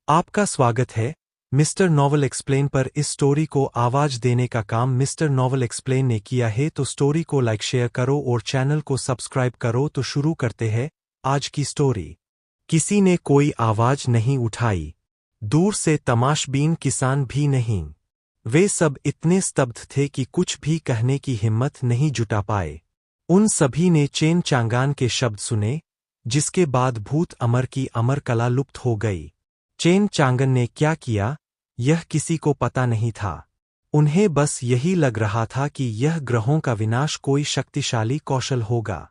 आपका स्वागत है मिस्टर नॉवल एक्सप्लेन पर। इस स्टोरी को आवाज देने का काम मिस्टर नॉवल एक्सप्लेन ने किया है, तो स्टोरी को लाइक शेयर करो और चैनल को सब्सक्राइब करो। तो शुरू करते हैं आज की स्टोरी। किसी ने कोई आवाज नहीं उठाई, दूर से तमाशबीन किसान भी नहीं। वे सब इतने स्तब्ध थे कि कुछ भी कहने की हिम्मत नहीं जुटा पाए। उन सभी ने चेन चांगान के शब्द सुने, जिसके बाद भूत अमर की अमर कला लुप्त हो गई। चेन चांगन ने क्या किया, यह किसी को पता नहीं था। उन्हें बस यही लग रहा था कि यह ग्रहों का विनाश कोई शक्तिशाली कौशल होगा।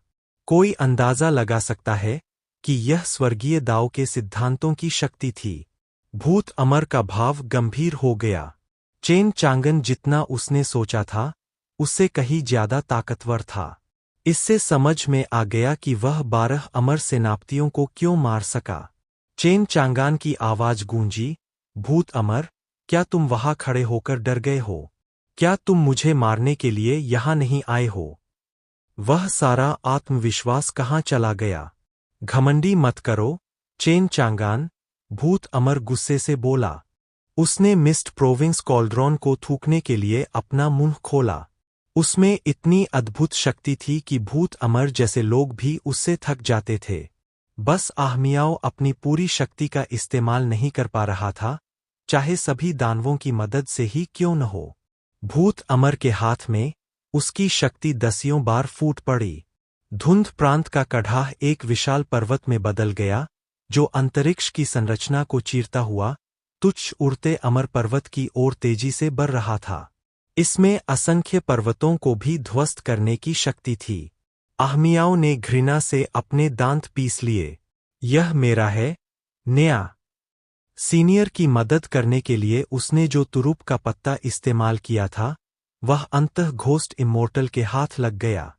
कोई अंदाजा लगा सकता है कि यह स्वर्गीय दाव के सिद्धांतों की शक्ति थी। भूत अमर का भाव गंभीर हो गया। चेन चांगन जितना उसने सोचा था, उससे कहीं ज्यादा ताकतवर था। इससे समझ में आ गया कि वह 12 अमर सेनापतियों को क्यों मार सका। चेन चांगान की आवाज गूंजी, भूत अमर, क्या तुम वहां खड़े होकर डर गए हो? क्या तुम मुझे मारने के लिए यहां नहीं आए हो? वह सारा आत्मविश्वास कहाँ चला गया? घमंडी मत करो, चेन चांगान, भूत अमर गुस्से से बोला। उसने मिस्ट प्रोविंस कॉल्ड्रॉन को थूकने के लिए अपना मुंह खोला। उसमें इतनी अद्भुत शक्ति थी कि भूत अमर जैसे लोग भी उससे थक जाते थे। बस आहमियाओ अपनी पूरी शक्ति का इस्तेमाल नहीं कर पा रहा था, चाहे सभी दानवों की मदद से ही क्यों न हो। भूत अमर के हाथ में उसकी शक्ति दसियों बार फूट पड़ी। धुंध प्रांत का कढ़ाह एक विशाल पर्वत में बदल गया, जो अंतरिक्ष की संरचना को चीरता हुआ तुच्छ उड़ते अमर पर्वत की ओर तेजी से बढ़ रहा था। इसमें असंख्य पर्वतों को भी ध्वस्त करने की शक्ति थी। आहमियाओं ने घृणा से अपने दांत पीस लिए। यह मेरा है, नया। सीनियर की मदद करने के लिए उसने जो तुरुप का पत्ता इस्तेमाल किया था, वह अंतः घोस्ट इमोर्टल के हाथ लग गया।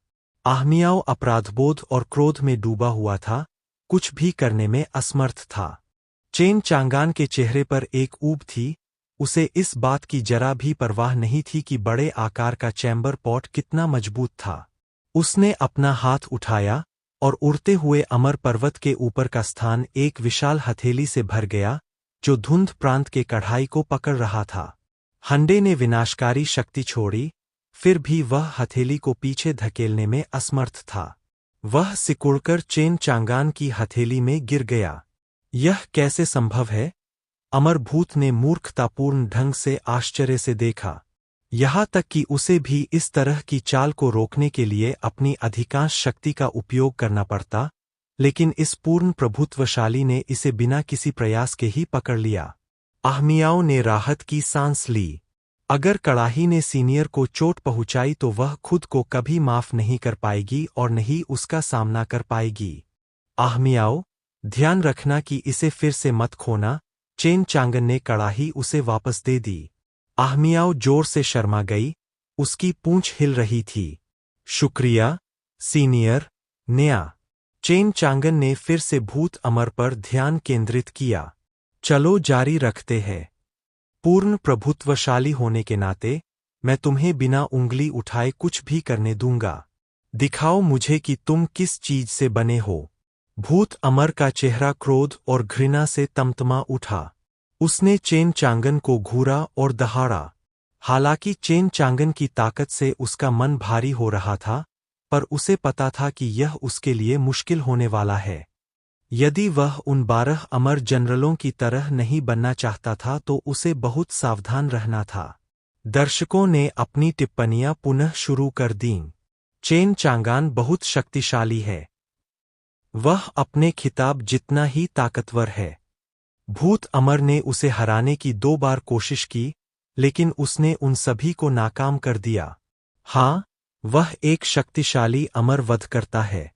आहमियाओं अपराधबोध और क्रोध में डूबा हुआ था, कुछ भी करने में असमर्थ था। चेन चांगान के चेहरे पर एक ऊब थी। उसे इस बात की जरा भी परवाह नहीं थी कि बड़े आकार का चैम्बर पॉट कितना मजबूत था। उसने अपना हाथ उठाया और उड़ते हुए अमर पर्वत के ऊपर का स्थान एक विशाल हथेली से भर गया, जो धुंध प्रांत के कढ़ाई को पकड़ रहा था। हंडे ने विनाशकारी शक्ति छोड़ी, फिर भी वह हथेली को पीछे धकेलने में असमर्थ था। वह सिकुड़कर चेन चांगान की हथेली में गिर गया। यह कैसे संभव है? अमरभूत ने मूर्खतापूर्ण ढंग से आश्चर्य से देखा। यहाँ तक कि उसे भी इस तरह की चाल को रोकने के लिए अपनी अधिकांश शक्ति का उपयोग करना पड़ता, लेकिन इस पूर्ण प्रभुत्वशाली ने इसे बिना किसी प्रयास के ही पकड़ लिया। आहमियाओं ने राहत की सांस ली। अगर कड़ाही ने सीनियर को चोट पहुंचाई तो वह खुद को कभी माफ नहीं कर पाएगी और नहीं उसका सामना कर पाएगी। आहमियाओ, ध्यान रखना कि इसे फिर से मत खोना। चेन चांगन ने कड़ाही उसे वापस दे दी। आहमियाओ जोर से शर्मा गई, उसकी पूंछ हिल रही थी। शुक्रिया, सीनियर, नया। चेन चांगन ने फिर से भूत अमर पर ध्यान केंद्रित किया। चलो जारी रखते हैं। पूर्ण प्रभुत्वशाली होने के नाते मैं तुम्हें बिना उंगली उठाए कुछ भी करने दूंगा। दिखाओ मुझे कि तुम किस चीज से बने हो। भूत अमर का चेहरा क्रोध और घृणा से तमतमा उठा। उसने चेन चांगन को घूरा और दहाड़ा। हालांकि चेन चांगन की ताकत से उसका मन भारी हो रहा था, पर उसे पता था कि यह उसके लिए मुश्किल होने वाला है। यदि वह उन 12 अमर जनरलों की तरह नहीं बनना चाहता था तो उसे बहुत सावधान रहना था। दर्शकों ने अपनी टिप्पणियां पुनः शुरू कर दीं। चेन चांगान बहुत शक्तिशाली है। वह अपने खिताब जितना ही ताकतवर है। भूत अमर ने उसे हराने की 2 बार कोशिश की, लेकिन उसने उन सभी को नाकाम कर दिया। हाँ, वह एक शक्तिशाली अमर वध करता है।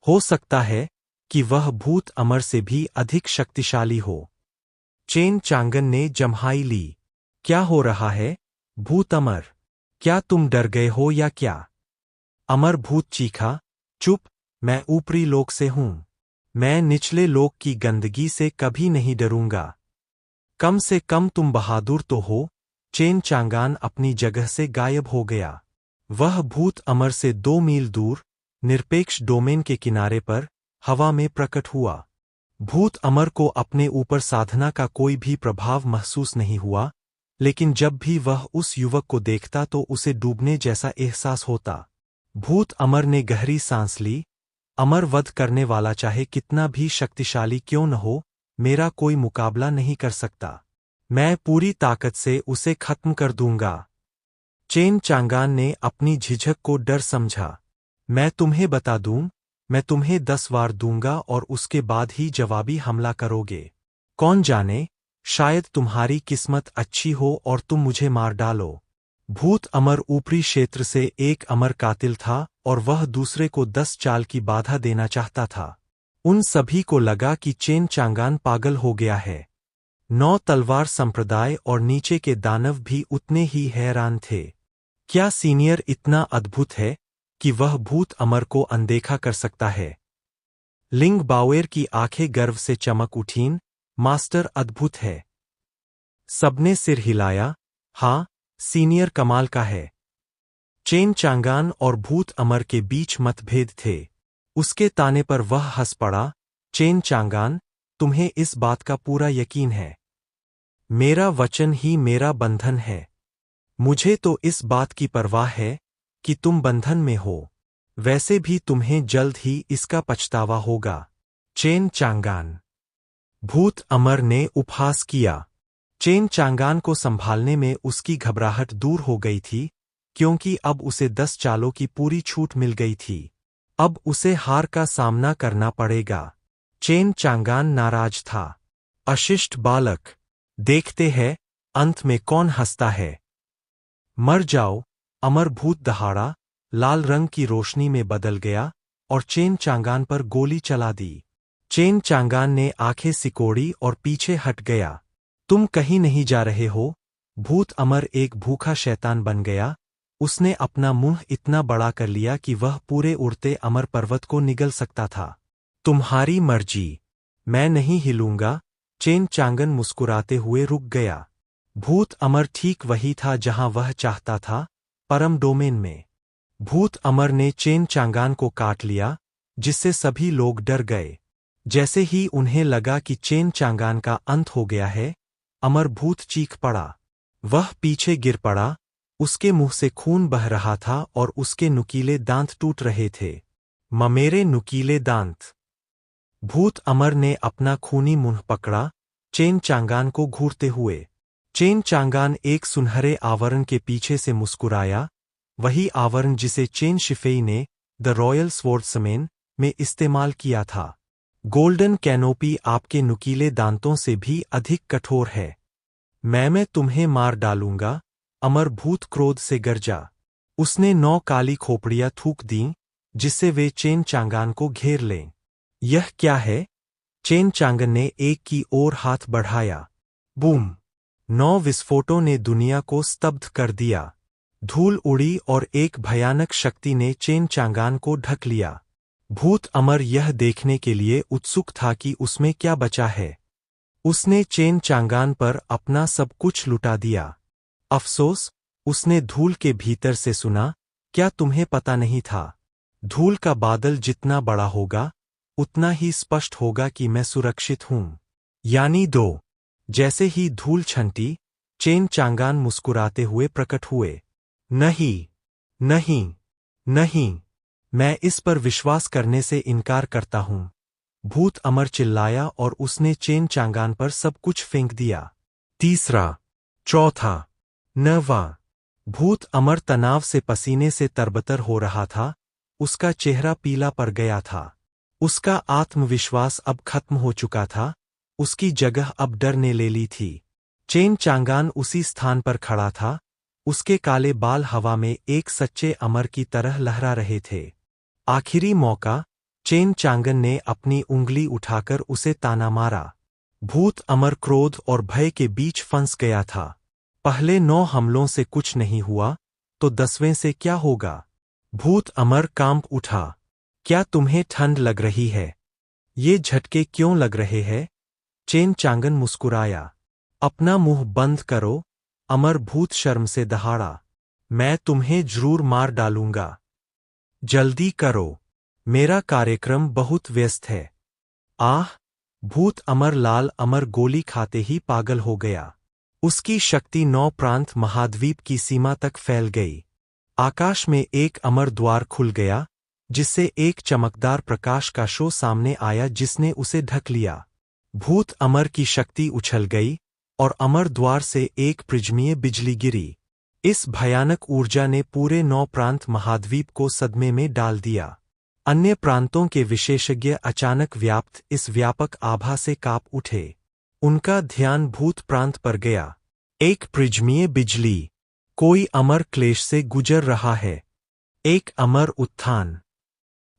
हो सकता है कि वह भूत अमर से भी अधिक शक्तिशाली हो। चेन चांगन ने जम्हाई ली। क्या हो रहा है, भूत अमर? क्या तुम डर गए हो या क्या? अमर भूत चीखा, चुप, मैं ऊपरी लोक से हूं। मैं निचले लोक की गंदगी से कभी नहीं डरूंगा। कम से कम तुम बहादुर तो हो। चेन चांगान अपनी जगह से गायब हो गया। वह भूत अमर से 2 मील दूर, निरपेक्ष डोमेन के किनारे पर, हवा में प्रकट हुआ। भूत अमर को अपने ऊपर साधना का कोई भी प्रभाव महसूस नहीं हुआ, लेकिन जब भी वह उस युवक को देखता तो उसे डूबने जैसा एहसास होता। भूत अमर ने गहरी सांस ली। अमर वध करने वाला चाहे कितना भी शक्तिशाली क्यों न हो, मेरा कोई मुकाबला नहीं कर सकता। मैं पूरी ताकत से उसे खत्म कर दूंगा। चेन चांगान ने अपनी झिझक को डर समझा। मैं तुम्हें बता दूं, मैं तुम्हें 10 वार दूंगा और उसके बाद ही जवाबी हमला करोगे। कौन जाने, शायद तुम्हारी किस्मत अच्छी हो और तुम मुझे मार डालो। भूत अमर ऊपरी क्षेत्र से एक अमर कातिल था और वह दूसरे को 10 चाल की बाधा देना चाहता था। उन सभी को लगा कि चेन चांगान पागल हो गया है। 9 तलवार संप्रदाय और नीचे के दानव भी उतने ही हैरान थे। क्या सीनियर इतना अद्भुत है कि वह भूत अमर को अनदेखा कर सकता है? लिंग बावेर की आंखें गर्व से चमक उठीं। मास्टर अद्भुत है। सबने सिर हिलाया। हाँ, सीनियर कमाल का है। चेन चांगान और भूत अमर के बीच मतभेद थे। उसके ताने पर वह हंस पड़ा। चेन चांगान, तुम्हें इस बात का पूरा यकीन है? मेरा वचन ही मेरा बंधन है। मुझे तो इस बात की परवाह है कि तुम बंधन में हो। वैसे भी तुम्हें जल्द ही इसका पछतावा होगा। चेन चांगान। भूत अमर ने उपहास किया। चेन चांगान को संभालने में उसकी घबराहट दूर हो गई थी, क्योंकि अब उसे 10 चालों की पूरी छूट मिल गई थी। अब उसे हार का सामना करना पड़ेगा। चेन चांगान नाराज था। अशिष्ट बालक, देखते हैं अंत में कौन हंसता है। मर जाओ। अमर भूत दहाड़ा, लाल रंग की रोशनी में बदल गया और चेन चांगान पर गोली चला दी। चेन चांगान ने आंखें सिकोड़ी और पीछे हट गया। तुम कहीं नहीं जा रहे हो। भूत अमर एक भूखा शैतान बन गया। उसने अपना मुंह इतना बड़ा कर लिया कि वह पूरे उड़ते अमर पर्वत को निगल सकता था। तुम्हारी मर्जी, मैं नहीं हिलूंगा। चेन चांगन मुस्कुराते हुए रुक गया। भूत अमर ठीक वही था जहां वह चाहता था, परम डोमेन में। भूत अमर ने चेन चांगान को काट लिया, जिससे सभी लोग डर गए। जैसे ही उन्हें लगा कि चेन चांगान का अंत हो गया है, अमर भूत चीख पड़ा। वह पीछे गिर पड़ा। उसके मुंह से खून बह रहा था और उसके नुकीले दांत टूट रहे थे। मेरे नुकीले दांत! भूत अमर ने अपना खूनी मुंह पकड़ा, चेन चांगान को घूरते हुए। चेन चांगान एक सुनहरे आवरण के पीछे से मुस्कुराया, वही आवरण जिसे चेन शिफेई ने द रॉयल स्वॉर्ड्समैन में इस्तेमाल किया था। गोल्डन कैनोपी आपके नुकीले दांतों से भी अधिक कठोर है। मैं तुम्हें मार डालूंगा। अमर भूत क्रोध से गरजा। उसने 9 काली खोपड़ियां थूक दीं, जिससे वे चेन चांगान को घेर लें। यह क्या है? चेन चांगन ने एक की ओर हाथ बढ़ाया। बूम! 9 विस्फोटों ने दुनिया को स्तब्ध कर दिया। धूल उड़ी और एक भयानक शक्ति ने चेन चांगान को ढक लिया। भूत अमर यह देखने के लिए उत्सुक था कि उसमें क्या बचा है। उसने चेन चांगान पर अपना सब कुछ लुटा दिया। अफसोस, उसने धूल के भीतर से सुना, क्या तुम्हें पता नहीं था? धूल का बादल जितना बड़ा होगा, उतना ही स्पष्ट होगा कि मैं सुरक्षित हूं। यानी 2। जैसे ही धूल छंटी, चेन चांगान मुस्कुराते हुए प्रकट हुए। नहीं, नहीं, नहीं, मैं इस पर विश्वास करने से इनकार करता हूं। भूत अमर चिल्लाया और उसने चेन चांगान पर सब कुछ फेंक दिया। 3, 4, 9। भूत अमर तनाव से पसीने से तरबतर हो रहा था। उसका चेहरा पीला पड़ गया था। उसका आत्मविश्वास अब खत्म हो चुका था। उसकी जगह अब डर ने ले ली थी। चेन चांगान उसी स्थान पर खड़ा था। उसके काले बाल हवा में एक सच्चे अमर की तरह लहरा रहे थे। आखिरी मौका। चेन चांगन ने अपनी उंगली उठाकर उसे ताना मारा। भूत अमर क्रोध और भय के बीच फंस गया था। पहले 9 हमलों से कुछ नहीं हुआ, तो 10वें से क्या होगा? भूत अमर कांप उठा। क्या तुम्हें ठंड लग रही है? ये झटके क्यों लग रहे हैं? चेन चांगन मुस्कुराया। अपना मुंह बंद करो। अमर भूत शर्म से दहाड़ा। मैं तुम्हें जरूर मार डालूंगा। जल्दी करो, मेरा कार्यक्रम बहुत व्यस्त है। आह! भूत अमर लाल अमर गोली खाते ही पागल हो गया। उसकी शक्ति 9 प्रांत महाद्वीप की सीमा तक फैल गई। आकाश में एक अमर द्वार खुल गया, जिससे एक चमकदार प्रकाश का शो सामने आया जिसने उसे ढक लिया। भूत अमर की शक्ति उछल गई और अमर द्वार से एक प्रिज्मीय बिजली गिरी। इस भयानक ऊर्जा ने पूरे 9 प्रांत महाद्वीप को सदमे में डाल दिया। अन्य प्रांतों के विशेषज्ञ अचानक व्याप्त इस व्यापक आभा से कांप उठे। उनका ध्यान भूत प्रांत पर गया। एक प्रिज्मीय बिजली, कोई अमर क्लेश से गुजर रहा है। एक अमर उत्थान।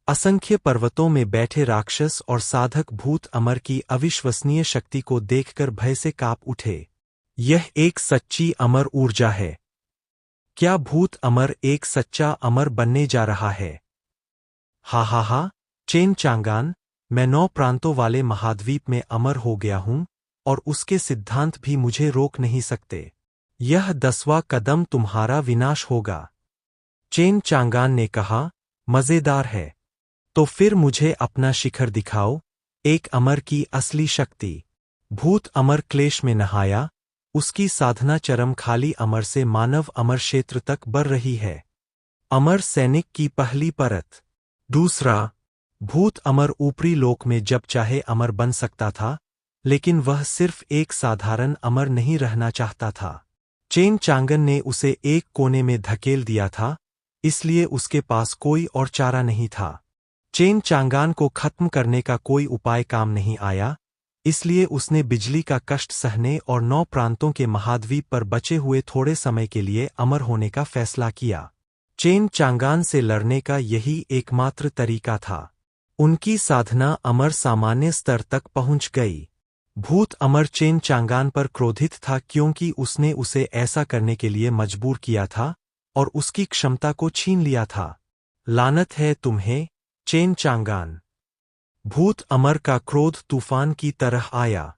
असंख्य पर्वतों में बैठे राक्षस और साधक भूत अमर की अविश्वसनीय शक्ति को देखकर भय से कांप उठे। यह एक सच्ची अमर ऊर्जा है। क्या भूत अमर एक सच्चा अमर बनने जा रहा है? हा, चेन चांगान, मैं 9 प्रांतों वाले महाद्वीप में अमर हो गया हूं और उसके सिद्धांत भी मुझे रोक नहीं सकते। यह 10वां कदम तुम्हारा विनाश होगा। चेन चांगान ने कहा, मजेदार है। तो फिर मुझे अपना शिखर दिखाओ, एक अमर की असली शक्ति। भूत अमर क्लेश में नहाया। उसकी साधना चरम खाली अमर से मानव अमर क्षेत्र तक बढ़ रही है। अमर सैनिक की पहली परत। दूसरा, भूत अमर ऊपरी लोक में जब चाहे अमर बन सकता था, लेकिन वह सिर्फ एक साधारण अमर नहीं रहना चाहता था। चेन चांगन ने उसे एक कोने में धकेल दिया था, इसलिए उसके पास कोई और चारा नहीं था। चेन चांगान को खत्म करने का कोई उपाय काम नहीं आया, इसलिए उसने बिजली का कष्ट सहने और 9 प्रांतों के महाद्वीप पर बचे हुए थोड़े समय के लिए अमर होने का फैसला किया। चेन चांगान से लड़ने का यही एकमात्र तरीका था। उनकी साधना अमर सामान्य स्तर तक पहुंच गई। भूत अमर चेन चांगान पर क्रोधित था क्योंकि उसने उसे ऐसा करने के लिए मजबूर किया था और उसकी क्षमता को छीन लिया था। लानत है तुम्हें, चेन चांगान। भूत अमर का क्रोध तूफान की तरह आया।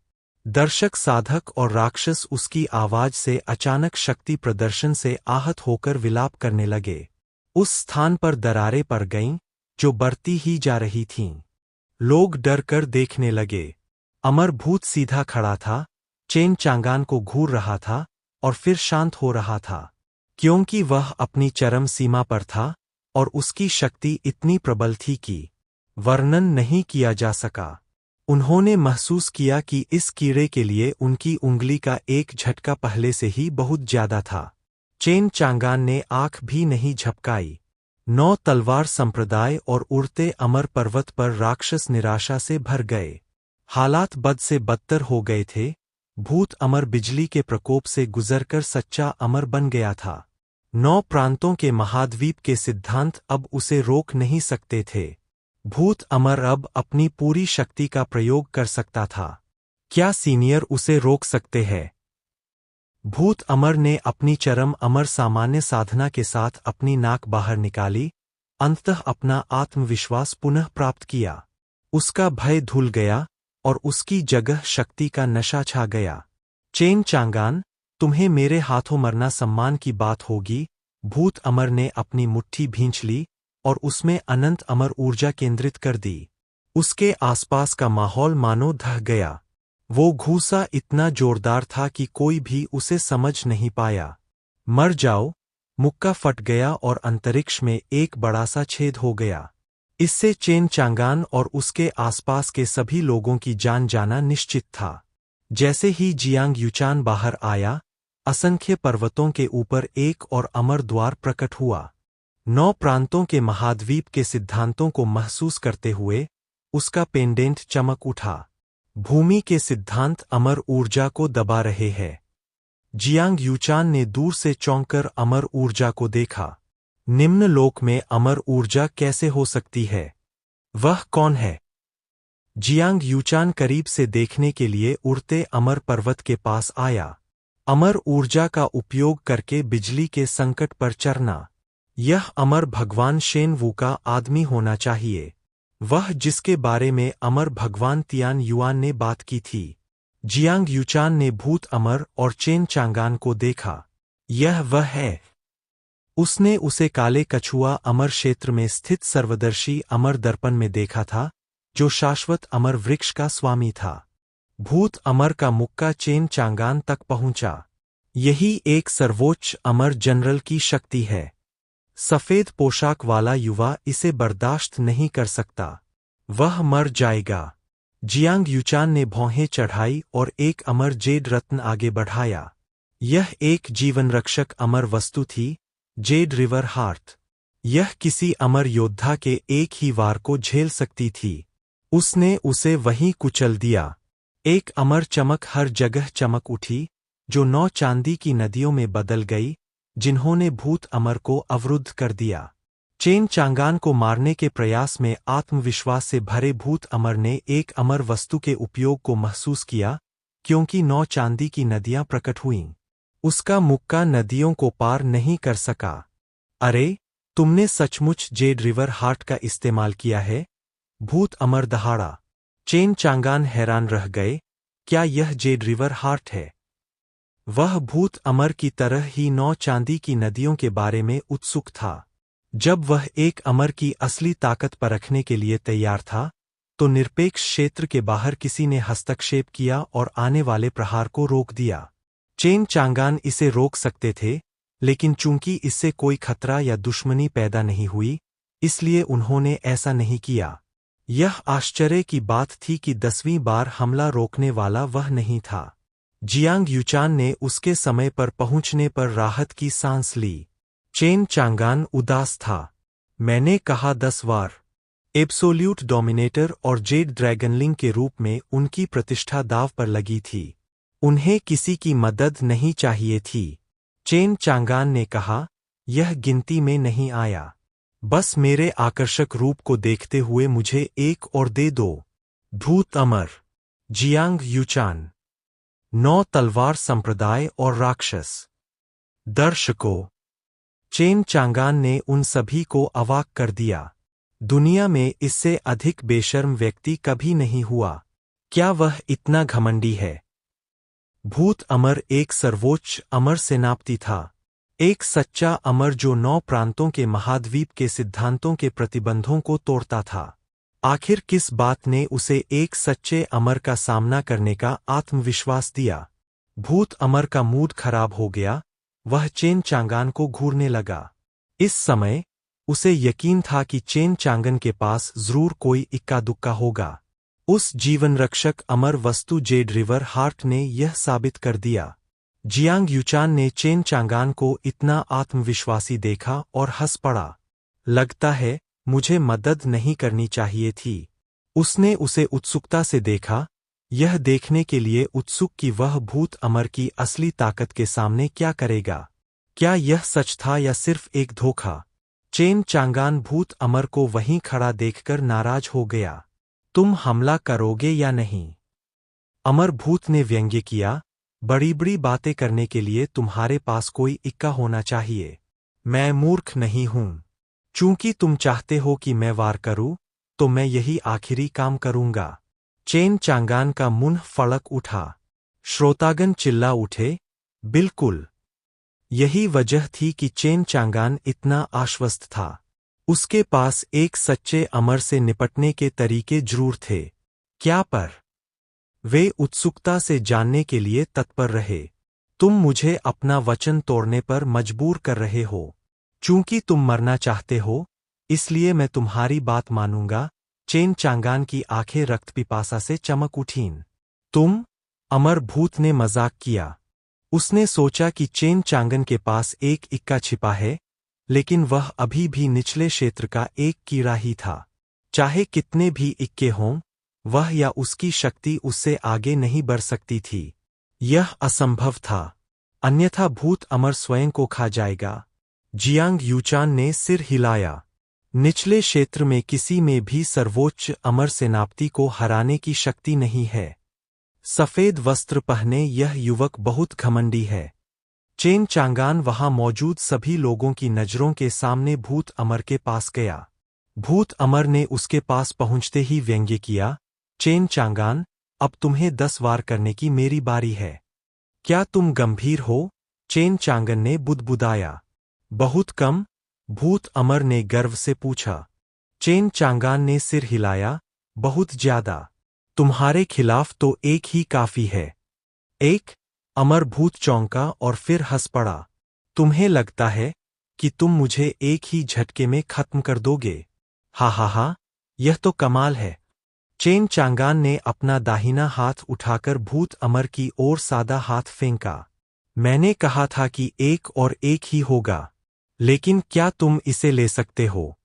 दर्शक साधक और राक्षस उसकी आवाज से अचानक शक्ति प्रदर्शन से आहत होकर विलाप करने लगे। उस स्थान पर दरारें पड़ गईं, जो बढ़ती ही जा रही थीं। लोग डर कर देखने लगे। अमर भूत सीधा खड़ा था, चेन चांगान को घूर रहा था और फिर शांत हो रहा था, क्योंकि वह अपनी चरम सीमा पर था और उसकी शक्ति इतनी प्रबल थी कि वर्णन नहीं किया जा सका। उन्होंने महसूस किया कि इस कीड़े के लिए उनकी उंगली का एक झटका पहले से ही बहुत ज्यादा था। चेन चांगान ने आंख भी नहीं झपकाई। 9 तलवार संप्रदाय और उड़ते अमर पर्वत पर राक्षस निराशा से भर गए। हालात बद से बदतर हो गए थे। भूत अमर बिजली के प्रकोप से गुजरकर सच्चा अमर बन गया था। 9 प्रांतों के महाद्वीप के सिद्धांत अब उसे रोक नहीं सकते थे। भूत अमर अब अपनी पूरी शक्ति का प्रयोग कर सकता था। क्या सीनियर उसे रोक सकते हैं? भूत अमर ने अपनी चरम अमर सामान्य साधना के साथ अपनी नाक बाहर निकाली, अंततः अपना आत्मविश्वास पुनः प्राप्त किया। उसका भय धुल गया और उसकी जगह शक्ति का नशा छा गया। चेन चांगान, तुम्हें मेरे हाथों मरना सम्मान की बात होगी। भूत अमर ने अपनी मुट्ठी भींच ली और उसमें अनंत अमर ऊर्जा केंद्रित कर दी। उसके आसपास का माहौल मानो ढह गया। वो घूसा इतना जोरदार था कि कोई भी उसे समझ नहीं पाया। मर जाओ, मुक्का फट गया और अंतरिक्ष में एक बड़ा सा छेद हो गया। इससे चेन चांगान और उसके आसपास के सभी लोगों की जान जाना निश्चित था। जैसे ही जियांग यूचान बाहर आया, असंख्य पर्वतों के ऊपर एक और अमर द्वार प्रकट हुआ। 9 प्रांतों के महाद्वीप के सिद्धांतों को महसूस करते हुए उसका पेंडेंट चमक उठा। भूमि के सिद्धांत अमर ऊर्जा को दबा रहे हैं। जियांग यूचान ने दूर से चौंककर अमर ऊर्जा को देखा। निम्न लोक में अमर ऊर्जा कैसे हो सकती है? वह कौन है? जियांग यूचान करीब से देखने के लिए उड़ते अमर पर्वत के पास आया। अमर ऊर्जा का उपयोग करके बिजली के संकट पर चढ़ना, यह अमर भगवान शेन वू का आदमी होना चाहिए। वह जिसके बारे में अमर भगवान तियान युआन ने बात की थी। जियांग यूचान ने भूत अमर और चेन चांगान को देखा। यह वह है। उसने उसे काले कछुआ अमर क्षेत्र में स्थित सर्वदर्शी अमर दर्पण में देखा था, जो शाश्वत अमर वृक्ष का स्वामी था। भूत अमर का मुक्का चेन चांगान तक पहुंचा। यही एक सर्वोच्च अमर जनरल की शक्ति है। सफेद पोशाक वाला युवा इसे बर्दाश्त नहीं कर सकता। वह मर जाएगा। जियांग यूचान ने भौहें चढ़ाई और एक अमर जेड रत्न आगे बढ़ाया। यह एक जीवन रक्षक अमर वस्तु थी, जेड रिवर हार्ट। यह किसी अमर योद्धा के एक ही वार को झेल सकती थी। उसने उसे वहीं कुचल दिया। एक अमर चमक हर जगह चमक उठी, जो 9 चांदी की नदियों में बदल गई, जिन्होंने भूत अमर को अवरुद्ध कर दिया। चेन चांगान को मारने के प्रयास में आत्मविश्वास से भरे भूत अमर ने एक अमर वस्तु के उपयोग को महसूस किया, क्योंकि 9 चांदी की नदियां प्रकट हुईं। उसका मुक्का नदियों को पार नहीं कर सका। अरे, तुमने सचमुच जेड रिवर हार्ट का इस्तेमाल किया है? भूत अमर दहाड़ा। चेन चांगान हैरान रह गए, क्या यह जेड रिवर हार्ट है? वह भूत अमर की तरह ही 9 चांदी की नदियों के बारे में उत्सुक था। जब वह एक अमर की असली ताकत परखने के लिए तैयार था, तो निरपेक्ष क्षेत्र के बाहर किसी ने हस्तक्षेप किया और आने वाले प्रहार को रोक दिया। चेन चांगान इसे रोक सकते थे, लेकिन चूंकि इससे कोई खतरा या दुश्मनी पैदा नहीं हुई, इसलिए उन्होंने ऐसा नहीं किया। यह आश्चर्य की बात थी कि 10वीं बार हमला रोकने वाला वह नहीं था। जियांग यूचान ने उसके समय पर पहुंचने पर राहत की सांस ली। चेन चांगान उदास था। मैंने कहा 10 बार। एब्सोल्यूट डोमिनेटर और जेड ड्रैगनलिंग के रूप में उनकी प्रतिष्ठा दांव पर लगी थी। उन्हें किसी की मदद नहीं चाहिए थी। चेन चांगान ने कहा, यह गिनती में नहीं आया। बस मेरे आकर्षक रूप को देखते हुए मुझे एक और दे दो। भूत अमर। जियांग यूचान। 9 तलवार संप्रदाय और राक्षस। दर्शकों, चेन चांगान ने उन सभी को अवाक कर दिया। दुनिया में इससे अधिक बेशर्म व्यक्ति कभी नहीं हुआ। क्या वह इतना घमंडी है? भूत अमर एक सर्वोच्च अमर सेनापति था। एक सच्चा अमर जो 9 प्रांतों के महाद्वीप के सिद्धांतों के प्रतिबंधों को तोड़ता था। आखिर किस बात ने उसे एक सच्चे अमर का सामना करने का आत्मविश्वास दिया? भूत अमर का मूड खराब हो गया। वह चेन चांगान को घूरने लगा। इस समय उसे यकीन था कि चेन चांगन के पास जरूर कोई इक्का दुक्का होगा। उस जीवन रक्षक अमर वस्तु जेड रिवर हार्ट ने यह साबित कर दिया। जियांग यूचान ने चेन चांगान को इतना आत्मविश्वासी देखा और हंस पड़ा। लगता है मुझे मदद नहीं करनी चाहिए थी। उसने उसे उत्सुकता से देखा, यह देखने के लिए उत्सुक कि वह भूत अमर की असली ताकत के सामने क्या करेगा। क्या यह सच था या सिर्फ एक धोखा? चेन चांगान भूत अमर को वहीं खड़ा देखकर नाराज हो गया। तुम हमला करोगे या नहीं? अमर भूत ने व्यंग्य किया, बड़ी बड़ी बातें करने के लिए तुम्हारे पास कोई इक्का होना चाहिए। मैं मूर्ख नहीं हूं। चूंकि तुम चाहते हो कि मैं वार करूं, तो मैं यही आखिरी काम करूंगा। चेन चांगान का मुंह फड़क उठा। श्रोतागण चिल्ला उठे, बिल्कुल। यही वजह थी कि चेन चांगान इतना आश्वस्त था। उसके पास एक सच्चे अमर से निपटने के तरीके जरूर थे। क्या पर? वे उत्सुकता से जानने के लिए तत्पर रहे। तुम मुझे अपना वचन तोड़ने पर मजबूर कर रहे हो। चूंकि तुम मरना चाहते हो, इसलिए मैं तुम्हारी बात मानूंगा। चेन चांगान की आंखें रक्त पिपासा से चमक उठीं। तुम? अमर भूत ने मजाक किया। उसने सोचा कि चेन चांगन के पास एक इक्का छिपा है, लेकिन वह अभी भी निचले क्षेत्र का एक कीड़ा ही था। चाहे कितने भी इक्के हों, वह या उसकी शक्ति उससे आगे नहीं बढ़ सकती थी। यह असंभव था, अन्यथा भूत अमर स्वयं को खा जाएगा। जियांग यूचान ने सिर हिलाया। निचले क्षेत्र में किसी में भी सर्वोच्च अमर सेनापति को हराने की शक्ति नहीं है। सफेद वस्त्र पहने यह युवक बहुत घमंडी है। चेन चांगान वहां मौजूद सभी लोगों की नजरों के सामने भूत अमर के पास गया। भूत अमर ने उसके पास पहुंचते ही व्यंग्य किया, चेन चांगान, अब तुम्हें 10 वार करने की मेरी बारी है। क्या तुम गंभीर हो? चेन चांगन ने बुदबुदाया। बहुत कम? भूत अमर ने गर्व से पूछा। चेन चांगान ने सिर हिलाया, बहुत ज्यादा। तुम्हारे खिलाफ तो एक ही काफी है। एक अमर भूत चौंका और फिर हंस पड़ा। तुम्हें लगता है कि तुम मुझे एक ही झटके में खत्म कर दोगे? हा हा हा, यह तो कमाल है। चेन चांगान ने अपना दाहिना हाथ उठाकर भूत अमर की ओर सादा हाथ फेंका। मैंने कहा था कि एक और एक ही होगा, लेकिन क्या तुम इसे ले सकते हो?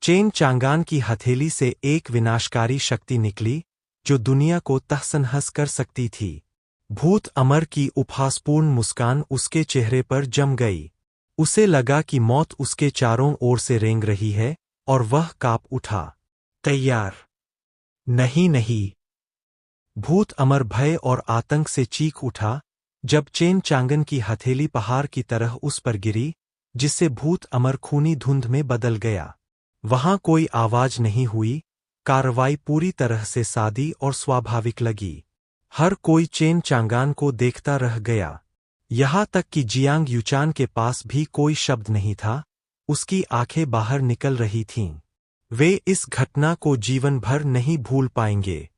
चेन चांगान की हथेली से एक विनाशकारी शक्ति निकली जो दुनिया को तहस-नहस कर सकती थी। भूत अमर की उपहासपूर्ण मुस्कान उसके चेहरे पर जम गई। उसे लगा कि मौत उसके चारों ओर से रेंग रही है और वह कांप उठा। तैयार? नहीं नहीं। भूत अमर भय और आतंक से चीख उठा जब चेन चांगन की हथेली पहाड़ की तरह उस पर गिरी, जिससे भूत अमर खूनी धुंध में बदल गया। वहां कोई आवाज नहीं हुई, कार्रवाई पूरी तरह से सादी और स्वाभाविक लगी। हर कोई चेन चांगान को देखता रह गया। यहाँ तक कि जियांग यूचान के पास भी कोई शब्द नहीं था, उसकी आंखें बाहर निकल रही थीं। वे इस घटना को जीवन भर नहीं भूल पाएंगे।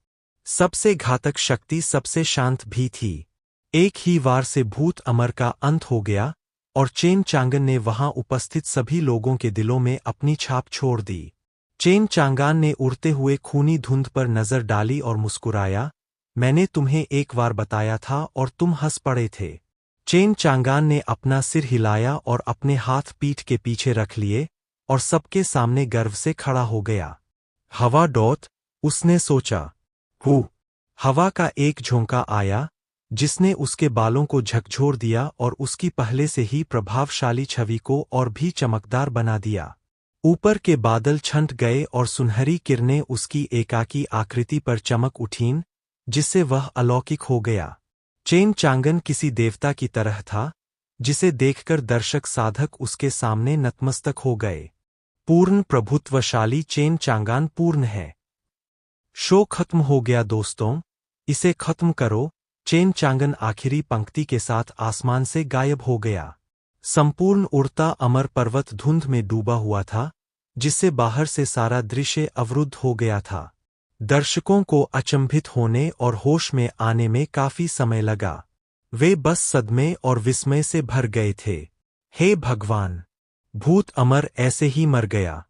सबसे घातक शक्ति सबसे शांत भी थी। एक ही वार से भूत अमर का अंत हो गया और चेन चांगन ने वहां उपस्थित सभी लोगों के दिलों में अपनी छाप छोड़ दी। चेन चांगान ने उड़ते हुए खूनी धुंध पर नजर डाली और मुस्कुराया। मैंने तुम्हें एक बार बताया था और तुम हंस पड़े थे। चेन चांगान ने अपना सिर हिलाया और अपने हाथ पीठ के पीछे रख लिए और सबके सामने गर्व से खड़ा हो गया। हवा डॉट, उसने सोचा। हवा का एक झोंका आया जिसने उसके बालों को झकझोर दिया और उसकी पहले से ही प्रभावशाली छवि को और भी चमकदार बना दिया। ऊपर के बादल छंट गए और सुनहरी किरणें उसकी एकाकी आकृति पर चमक उठीं, जिससे वह अलौकिक हो गया। चेन चांगन किसी देवता की तरह था, जिसे देखकर दर्शक साधक उसके सामने नतमस्तक हो गए। पूर्ण प्रभुत्वशाली चेन चांगान पूर्ण है। शो खत्म हो गया दोस्तों, इसे खत्म करो। चेन चांगन आखिरी पंक्ति के साथ आसमान से गायब हो गया। संपूर्ण उड़ता अमर पर्वत धुंध में डूबा हुआ था, जिससे बाहर से सारा दृश्य अवरुद्ध हो गया था। दर्शकों को अचंभित होने और होश में आने में काफी समय लगा। वे बस सदमे और विस्मय से भर गए थे। हे भगवान! भूत अमर ऐसे ही मर गया।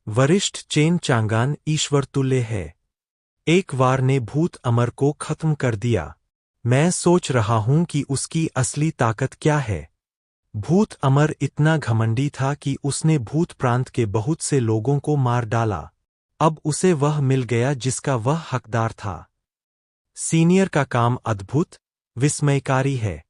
वरिष्ठ चेन चांगान ईश्वर तुल्य है। एक वार ने भूत अमर को खत्म कर दिया। मैं सोच रहा हूं कि उसकी असली ताकत क्या है। भूत अमर इतना घमंडी था कि उसने भूत प्रांत के बहुत से लोगों को मार डाला। अब उसे वह मिल गया जिसका वह हकदार था। सीनियर का काम अद्भुत, विस्मयकारी है।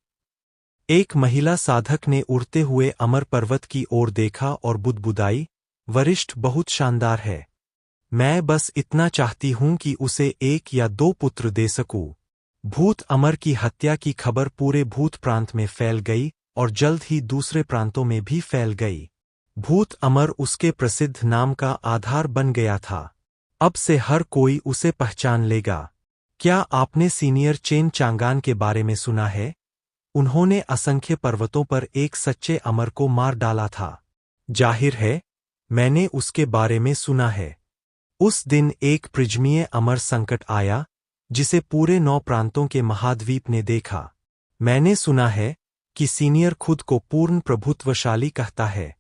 एक महिला साधक ने उड़ते हुए अमर पर्वत की ओर देखा और बुदबुदाई, वरिष्ठ बहुत शानदार है। मैं बस इतना चाहती हूं कि उसे एक या दो पुत्र दे सकूं। भूत अमर की हत्या की खबर पूरे भूत प्रांत में फैल गई और जल्द ही दूसरे प्रांतों में भी फैल गई। भूत अमर उसके प्रसिद्ध नाम का आधार बन गया था। अब से हर कोई उसे पहचान लेगा। क्या आपने सीनियर चेन चांगान के बारे में सुना है? उन्होंने असंख्य पर्वतों पर एक सच्चे अमर को मार डाला था। जाहिर है, मैंने उसके बारे में सुना है। उस दिन एक प्रिज्मीय अमर संकट आया, जिसे पूरे 9 प्रांतों के महाद्वीप ने देखा। मैंने सुना है कि सीनियर खुद को पूर्ण प्रभुत्वशाली कहता है।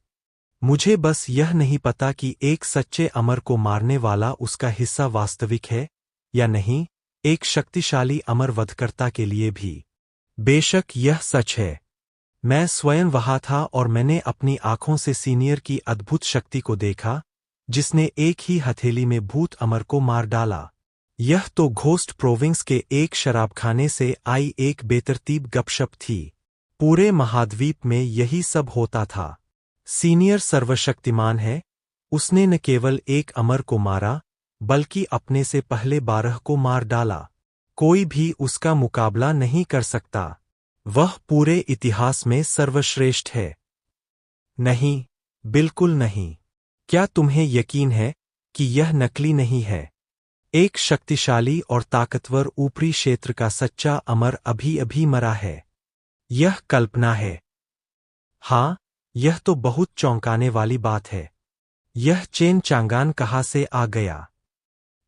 मुझे बस यह नहीं पता कि एक सच्चे अमर को मारने वाला उसका हिस्सा वास्तविक है या नहीं, एक शक्तिशाली अमर वधकर्ता के लिए भी। बेशक यह सच है। मैं स्वयं वहां था और मैंने अपनी आंखों से सीनियर की अद्भुत शक्ति को देखा, जिसने एक ही हथेली में भूत अमर को मार डाला। यह तो घोस्ट प्रोविंस के एक शराबखाने से आई एक बेतरतीब गपशप थी। पूरे महाद्वीप में यही सब होता था। सीनियर सर्वशक्तिमान है, उसने न केवल एक अमर को मारा, बल्कि अपने से पहले 12 को मार डाला। कोई भी उसका मुकाबला नहीं कर सकता। वह पूरे इतिहास में सर्वश्रेष्ठ है। नहीं, बिल्कुल नहीं। क्या तुम्हें यकीन है कि यह नकली नहीं है? एक शक्तिशाली और ताकतवर ऊपरी क्षेत्र का सच्चा अमर अभी अभी मरा है। यह कल्पना है। हाँ, यह तो बहुत चौंकाने वाली बात है। यह चेन चांगान कहाँ से आ गया?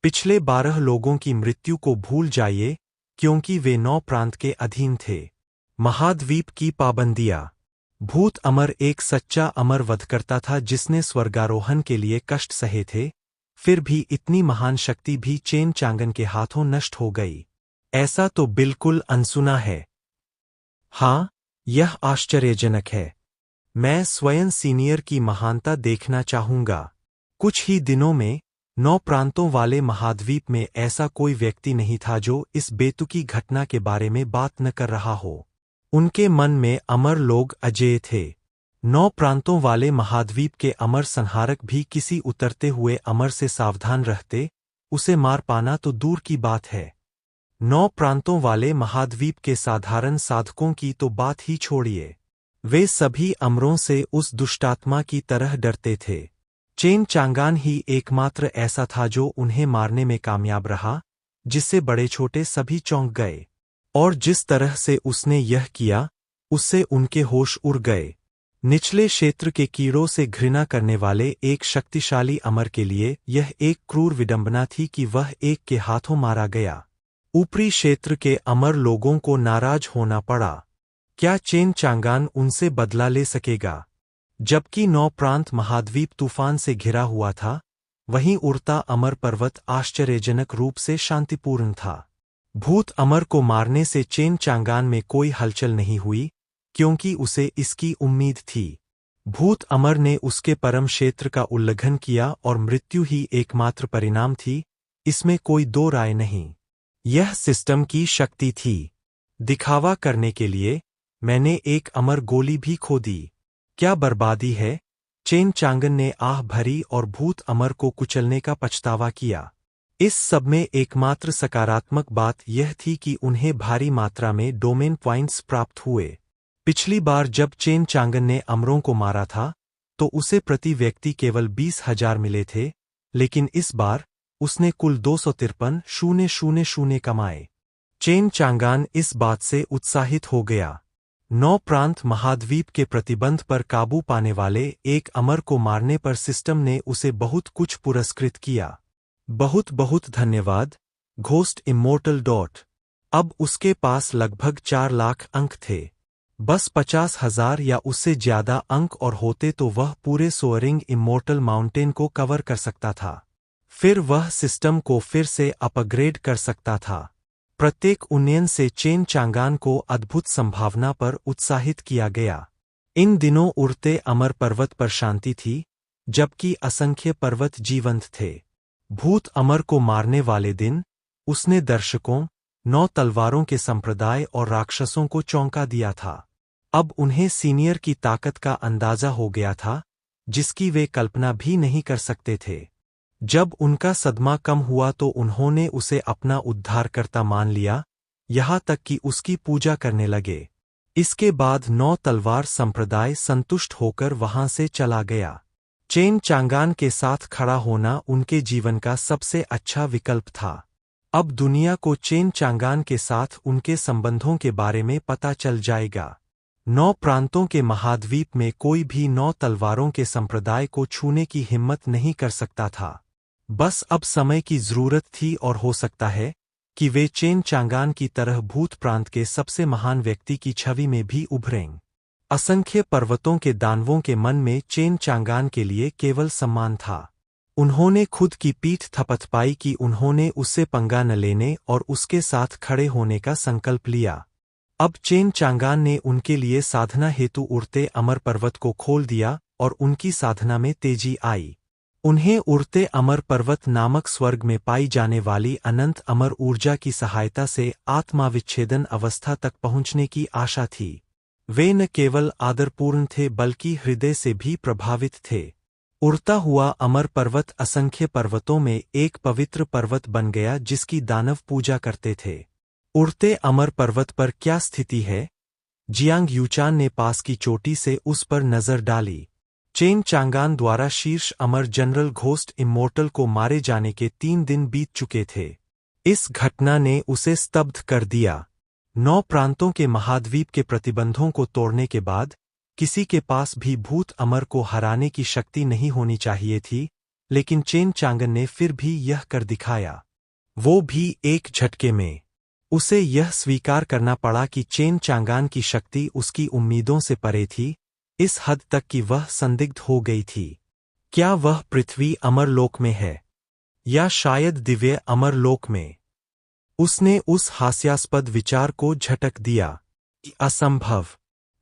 पिछले 12 लोगों की मृत्यु को भूल जाइए, क्योंकि वे 9 प्रांत के अधीन थे। महाद्वीप की पाबंदियां। भूत अमर एक सच्चा अमर वधकर्ता था जिसने स्वर्गारोहण के लिए कष्ट सहे थे, फिर भी इतनी महान शक्ति भी चेन चांगन के हाथों नष्ट हो गई। ऐसा तो बिल्कुल अनसुना है। हाँ, यह आश्चर्यजनक है। मैं स्वयं सीनियर की महानता देखना चाहूंगा। कुछ ही दिनों में 9 प्रांतों वाले महाद्वीप में ऐसा कोई व्यक्ति नहीं था जो इस बेतुकी घटना के बारे में बात न कर रहा हो। उनके मन में अमर लोग अजेय थे। 9 प्रांतों वाले महाद्वीप के अमर संहारक भी किसी उतरते हुए अमर से सावधान रहते, उसे मार पाना तो दूर की बात है। 9 प्रांतों वाले महाद्वीप के साधारण साधकों की तो बात ही छोड़िए। वे सभी अमरों से उस दुष्टात्मा की तरह डरते थे। चेन चांगान ही एकमात्र ऐसा था जो उन्हें मारने में कामयाब रहा, जिससे बड़े छोटे सभी चौंक गए। और जिस तरह से उसने यह किया, उससे उनके होश उड़ गए। निचले क्षेत्र के कीड़ों से घृणा करने वाले एक शक्तिशाली अमर के लिए यह एक क्रूर विडंबना थी कि वह एक के हाथों मारा गया। ऊपरी क्षेत्र के अमर लोगों को नाराज होना पड़ा। क्या चेन चांगान उनसे बदला ले सकेगा? जबकि 9 प्रांत महाद्वीप तूफान से घिरा हुआ था, वहीं उड़ता अमर पर्वत आश्चर्यजनक रूप से शांतिपूर्ण था। भूत अमर को मारने से चेन चांगान में कोई हलचल नहीं हुई, क्योंकि उसे इसकी उम्मीद थी। भूत अमर ने उसके परम क्षेत्र का उल्लंघन किया और मृत्यु ही एकमात्र परिणाम थी, इसमें कोई दो राय नहीं। यह सिस्टम की शक्ति थी। दिखावा करने के लिए मैंने एक अमर गोली भी खो दी। क्या बर्बादी है! चेन चांगन ने आह भरी और भूत अमर को कुचलने का पछतावा किया। इस सब में एकमात्र सकारात्मक बात यह थी कि उन्हें भारी मात्रा में डोमेन पॉइंट्स प्राप्त हुए। पिछली बार जब चेन चांगन ने अमरों को मारा था, तो उसे प्रति व्यक्ति केवल 20,000 मिले थे, लेकिन इस बार उसने कुल 253,000 कमाए। चेन चांगान इस बात से उत्साहित हो गया। 9 प्रांत महाद्वीप के प्रतिबंध पर काबू पाने वाले एक अमर को मारने पर सिस्टम ने उसे बहुत कुछ पुरस्कृत किया। बहुत बहुत धन्यवाद, घोस्ट इमोर्टल डॉट। अब उसके पास लगभग 4 लाख अंक थे। बस 50,000 या उससे ज्यादा अंक और होते तो वह पूरे सोअरिंग इमोर्टल माउंटेन को कवर कर सकता था। फिर वह सिस्टम को फिर से अपग्रेड कर सकता था। प्रत्येक उन्नयन से चेन चांगान को अद्भुत संभावना पर उत्साहित किया गया। इन दिनों उड़ते अमर पर्वत पर शांति थी, जबकि असंख्य पर्वत जीवंत थे। भूत अमर को मारने वाले दिन उसने दर्शकों, 9 तलवारों के संप्रदाय और राक्षसों को चौंका दिया था। अब उन्हें सीनियर की ताकत का अंदाजा हो गया था, जिसकी वे कल्पना भी नहीं कर सकते थे। जब उनका सदमा कम हुआ तो उन्होंने उसे अपना उद्धारकर्ता मान लिया, यहाँ तक कि उसकी पूजा करने लगे। इसके बाद 9 तलवार संप्रदाय संतुष्ट होकर वहां से चला गया। चेन चांगान के साथ खड़ा होना उनके जीवन का सबसे अच्छा विकल्प था। अब दुनिया को चेन चांगान के साथ उनके संबंधों के बारे में पता चल जाएगा। 9 प्रांतों के महाद्वीप में कोई भी 9 तलवारों के संप्रदाय को छूने की हिम्मत नहीं कर सकता था। बस अब समय की जरूरत थी और हो सकता है कि वे चेन चांगान की तरह भूत प्रांत के सबसे महान व्यक्ति की छवि में भी उभरें। असंख्य पर्वतों के दानवों के मन में चेन चांगान के लिए केवल सम्मान था। उन्होंने खुद की पीठ थपथपाई कि उन्होंने उससे पंगा न लेने और उसके साथ खड़े होने का संकल्प लिया। अब चेन चांगान ने उनके लिए साधना हेतु उड़ते अमर पर्वत को खोल दिया और उनकी साधना में तेजी आई। उन्हें उड़ते अमर पर्वत नामक स्वर्ग में पाई जाने वाली अनंत अमर ऊर्जा की सहायता से आत्माविच्छेदन अवस्था तक पहुंचने की आशा थी। वे न केवल आदरपूर्ण थे बल्कि हृदय से भी प्रभावित थे। उड़ता हुआ अमर पर्वत असंख्य पर्वतों में एक पवित्र पर्वत बन गया जिसकी दानव पूजा करते थे। उड़ते अमर पर्वत पर क्या स्थिति है? जियांग यूचान ने पास की चोटी से उस पर नजर डाली। चेन चांगान द्वारा शीर्ष अमर जनरल घोस्ट इमोर्टल को मारे जाने के 3 दिन बीत चुके थे। इस घटना ने उसे स्तब्ध कर दिया। 9 प्रांतों के महाद्वीप के प्रतिबंधों को तोड़ने के बाद किसी के पास भी भूत अमर को हराने की शक्ति नहीं होनी चाहिए थी, लेकिन चेन चांगन ने फिर भी यह कर दिखाया। वो भी एक झटके में। उसे यह स्वीकार करना पड़ा कि चेन चांगान की शक्ति उसकी उम्मीदों से परे थी, इस हद तक कि वह संदिग्ध हो गई थी। क्या वह पृथ्वी अमरलोक में है, या शायद दिव्य अमरलोक में? उसने उस हास्यास्पद विचार को झटक दिया कि असंभव।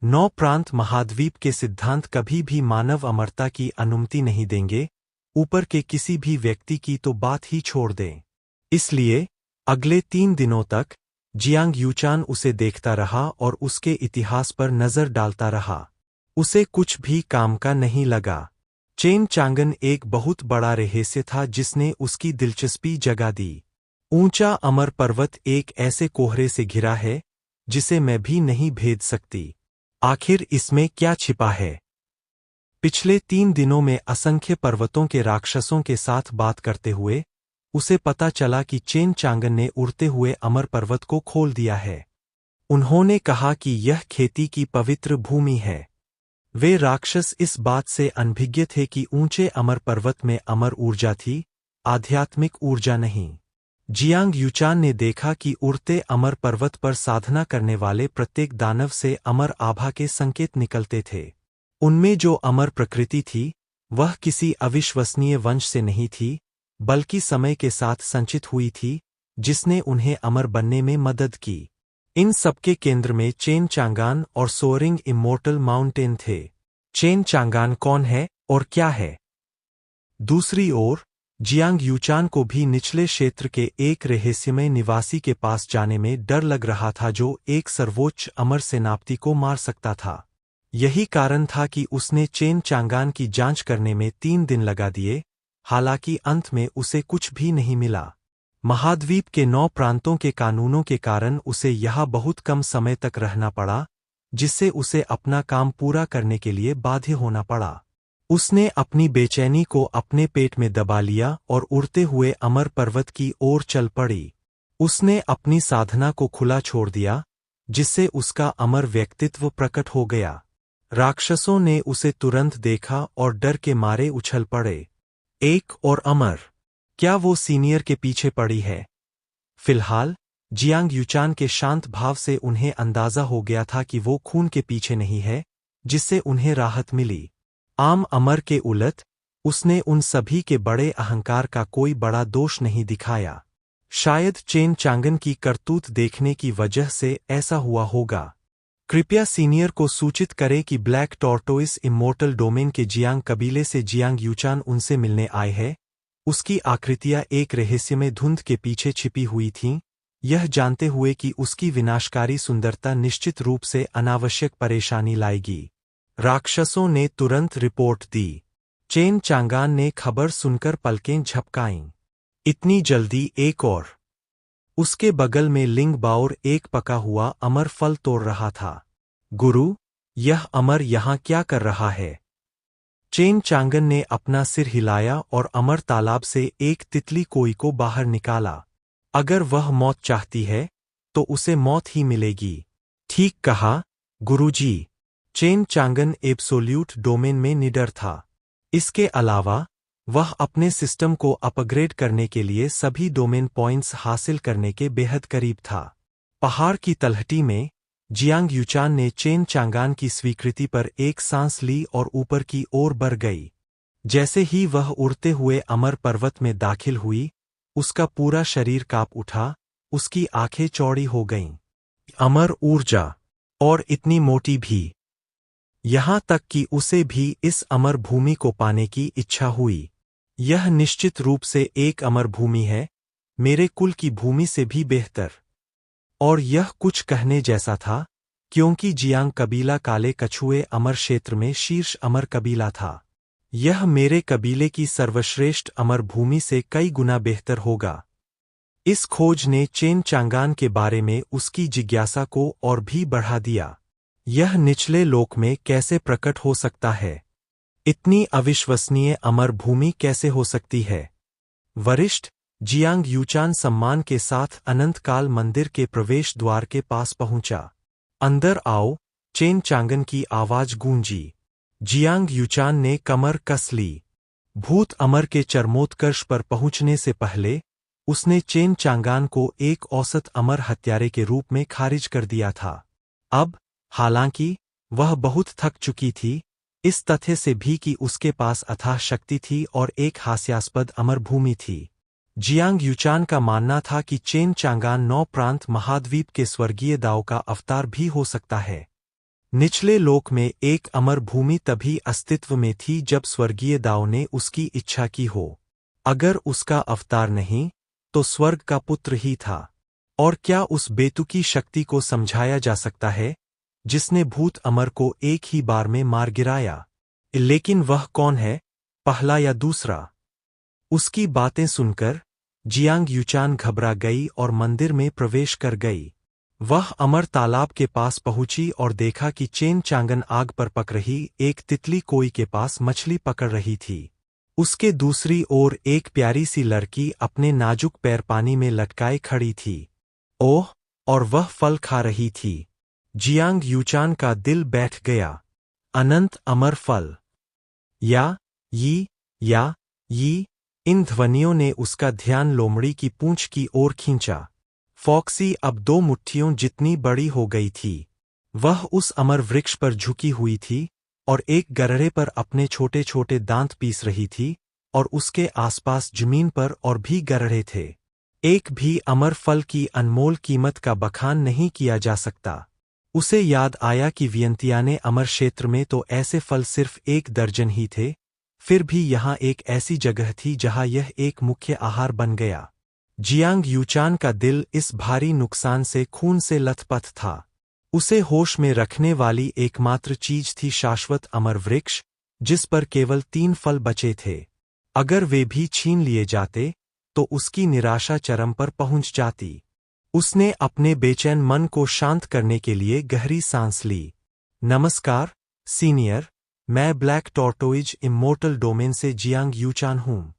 9 प्रांत महाद्वीप के सिद्धांत कभी भी मानव अमरता की अनुमति नहीं देंगे, ऊपर के किसी भी व्यक्ति की तो बात ही छोड़ दें। इसलिए अगले 3 दिनों तक जियांग यूचान उसे देखता रहा और उसके इतिहास पर नजर डालता रहा। उसे कुछ भी काम का नहीं लगा। चेन चांगन एक बहुत बड़ा रहस्य था जिसने उसकी दिलचस्पी जगा दी। ऊंचा अमर पर्वत एक ऐसे कोहरे से घिरा है जिसे मैं भी नहीं भेद सकती। आखिर इसमें क्या छिपा है? पिछले 3 दिनों में असंख्य पर्वतों के राक्षसों के साथ बात करते हुए उसे पता चला कि चेन चांगन ने उड़ते हुए अमर पर्वत को खोल दिया है। उन्होंने कहा कि यह खेती की पवित्र भूमि है। वे राक्षस इस बात से अनभिज्ञ थे कि ऊंचे अमर पर्वत में अमर ऊर्जा थी, आध्यात्मिक ऊर्जा नहीं। जियांग यूचान ने देखा कि उड़ते अमर पर्वत पर साधना करने वाले प्रत्येक दानव से अमर आभा के संकेत निकलते थे। उनमें जो अमर प्रकृति थी, वह किसी अविश्वसनीय वंश से नहीं थी, बल्कि समय के साथ संचित हुई थी, जिसने उन्हें अमर बनने में मदद की। इन सबके केंद्र में चेन चांगान और सोअरिंग इमोर्टल माउंटेन थे। चेन चांगान कौन है और क्या है? दूसरी ओर जियांग यूचान को भी निचले क्षेत्र के एक रहस्यमय निवासी के पास जाने में डर लग रहा था जो एक सर्वोच्च अमर सेनापति को मार सकता था। यही कारण था कि उसने चेन चांगान की जांच करने में 3 दिन लगा दिए, हालांकि अंत में उसे कुछ भी नहीं मिला। महाद्वीप के 9 प्रांतों के कानूनों के कारण उसे यहाँ बहुत कम समय तक रहना पड़ा, जिससे उसे अपना काम पूरा करने के लिए बाध्य होना पड़ा। उसने अपनी बेचैनी को अपने पेट में दबा लिया और उड़ते हुए अमर पर्वत की ओर चल पड़ी। उसने अपनी साधना को खुला छोड़ दिया, जिससे उसका अमर व्यक्तित्व प्रकट हो गया। राक्षसों ने उसे तुरंत देखा और डर के मारे उछल पड़े। एक और अमर, क्या वो सीनियर के पीछे पड़ी है? फिलहाल जियांग यूचान के शांत भाव से उन्हें अंदाजा हो गया था कि वो खून के पीछे नहीं है, जिससे उन्हें राहत मिली। आम अमर के उलट उसने उन सभी के बड़े अहंकार का कोई बड़ा दोष नहीं दिखाया। शायद चेन चांगन की करतूत देखने की वजह से ऐसा हुआ होगा। कृपया सीनियर को सूचित करें कि ब्लैक टॉर्टोइस इमोर्टल डोमेन के जियांग कबीले से जियांग यूचान उनसे मिलने आए हैं। उसकी आकृतियां एक रहस्यमय धुंध के पीछे छिपी हुई थीं, यह जानते हुए कि उसकी विनाशकारी सुंदरता निश्चित रूप से अनावश्यक परेशानी लाएगी। राक्षसों ने तुरंत रिपोर्ट दी। चेन चांगान ने खबर सुनकर पलकें झपकाईं। इतनी जल्दी एक और? उसके बगल में लिंग बाओर एक पका हुआ अमर फल तोड़ रहा था। गुरु, यह अमर यहाँ क्या कर रहा है? चेन चांगन ने अपना सिर हिलाया और अमर तालाब से एक तितली कोई को बाहर निकाला। अगर वह मौत चाहती है, तो उसे मौत ही मिलेगी। ठीक कहा, गुरुजी। चेन चांगन एब्सोल्यूट डोमेन में निडर था। इसके अलावा वह अपने सिस्टम को अपग्रेड करने के लिए सभी डोमेन पॉइंट्स हासिल करने के बेहद करीब था। पहाड़ की तलहटी में जियांग यूचान ने चेन चांगान की स्वीकृति पर एक सांस ली और ऊपर की ओर बढ़ गई। जैसे ही वह उड़ते हुए अमर पर्वत में दाखिल हुई, उसका पूरा शरीर कांप उठा, उसकी आंखें चौड़ी हो गईं। अमर ऊर्जा, और इतनी मोटी भी। यहाँ तक कि उसे भी इस अमर भूमि को पाने की इच्छा हुई। यह निश्चित रूप से एक अमर भूमि है, मेरे कुल की भूमि से भी बेहतर। और यह कुछ कहने जैसा था, क्योंकि जियांग कबीला काले कछुए अमर क्षेत्र में शीर्ष अमर कबीला था। यह मेरे कबीले की सर्वश्रेष्ठ अमर भूमि से कई गुना बेहतर होगा। इस खोज ने चेन चांगान के बारे में उसकी जिज्ञासा को और भी बढ़ा दिया। यह निचले लोक में कैसे प्रकट हो सकता है? इतनी अविश्वसनीय अमर भूमि कैसे हो सकती है? वरिष्ठ जियांग यूचान सम्मान के साथ अनंतकाल मंदिर के प्रवेश द्वार के पास पहुंचा। अंदर आओ, चेन चांगन की आवाज गूंजी। जियांग यूचान ने कमर कस ली। भूत अमर के चरमोत्कर्ष पर पहुंचने से पहले उसने चेन चांगान को एक औसत अमर हत्यारे के रूप में खारिज कर दिया था। अब, हालांकि वह बहुत थक चुकी थी, इस तथ्य से भी कि उसके पास अथाह शक्ति थी और एक हास्यास्पद अमर भूमि थी। जियांग यूचान का मानना था कि चेन चांगान 9 प्रांत महाद्वीप के स्वर्गीय दाओ का अवतार भी हो सकता है। निचले लोक में एक अमर भूमि तभी अस्तित्व में थी जब स्वर्गीय दाओ ने उसकी इच्छा की हो। अगर उसका अवतार नहीं, तो स्वर्ग का पुत्र ही था। और क्या उस बेतुकी शक्ति को समझाया जा सकता है, जिसने भूत अमर को एक ही बार में मार गिराया? लेकिन वह कौन है, पहला या दूसरा? उसकी बातें सुनकर जियांग यूचान घबरा गई और मंदिर में प्रवेश कर गई। वह अमर तालाब के पास पहुंची और देखा कि चेन चांगन आग पर पक रही एक तितली कोई के पास मछली पकड़ रही थी। उसके दूसरी ओर एक प्यारी सी लड़की अपने नाजुक पैर पानी में लटकाए खड़ी थी। ओह! और वह फल खा रही थी। जियांग यूचान का दिल बैठ गया। अनंत अमर फल। या यी इन ध्वनियों ने उसका ध्यान लोमड़ी की पूंछ की ओर खींचा। फॉक्सी अब 2 मुट्ठियों जितनी बड़ी हो गई थी। वह उस अमर वृक्ष पर झुकी हुई थी और एक गरड़े पर अपने छोटे छोटे दांत पीस रही थी, और उसके आसपास जमीन पर और भी गरड़े थे। एक भी अमर फल की अनमोल कीमत का बखान नहीं किया जा सकता। उसे याद आया कि वियंतियाने अमर क्षेत्र में तो ऐसे फल सिर्फ 1 दर्जन ही थे, फिर भी यहाँ एक ऐसी जगह थी जहाँ यह एक मुख्य आहार बन गया। जियांग यूचान का दिल इस भारी नुकसान से खून से लथपथ था। उसे होश में रखने वाली एकमात्र चीज थी शाश्वत अमर वृक्ष, जिस पर केवल 3 फल बचे थे। अगर वे भी छीन लिए जाते, तो उसकी निराशा चरम पर पहुंच जाती। उसने अपने बेचैन मन को शांत करने के लिए गहरी सांस ली। नमस्कार, सीनियर। मैं ब्लैक टॉर्टोइज इमोर्टल डोमेन से जियांग यूचान हूँ।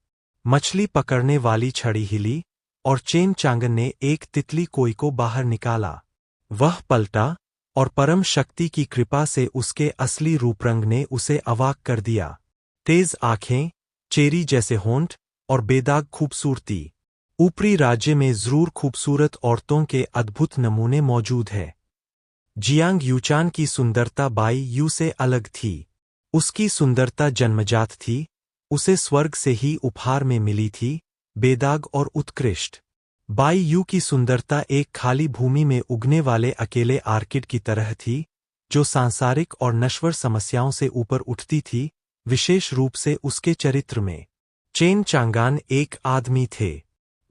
मछली पकड़ने वाली छड़ी हिली और चेन चांगन ने एक तितली कोई को बाहर निकाला। वह पलटा और परम शक्ति की कृपा से उसके असली रूपरंग ने उसे अवाक कर दिया। तेज आंखें, चेरी जैसे होंठ और बेदाग खूबसूरती। ऊपरी राज्य में जरूर खूबसूरत औरतों के अद्भुत नमूने मौजूद है। जियांग यूचान की सुंदरता बाई यू से अलग थी। उसकी सुंदरता जन्मजात थी, उसे स्वर्ग से ही उपहार में मिली थी, बेदाग और उत्कृष्ट। बाई यू की सुंदरता एक खाली भूमि में उगने वाले अकेले आर्किड की तरह थी, जो सांसारिक और नश्वर समस्याओं से ऊपर उठती थी, विशेष रूप से उसके चरित्र में। चेन चांगान एक आदमी थे।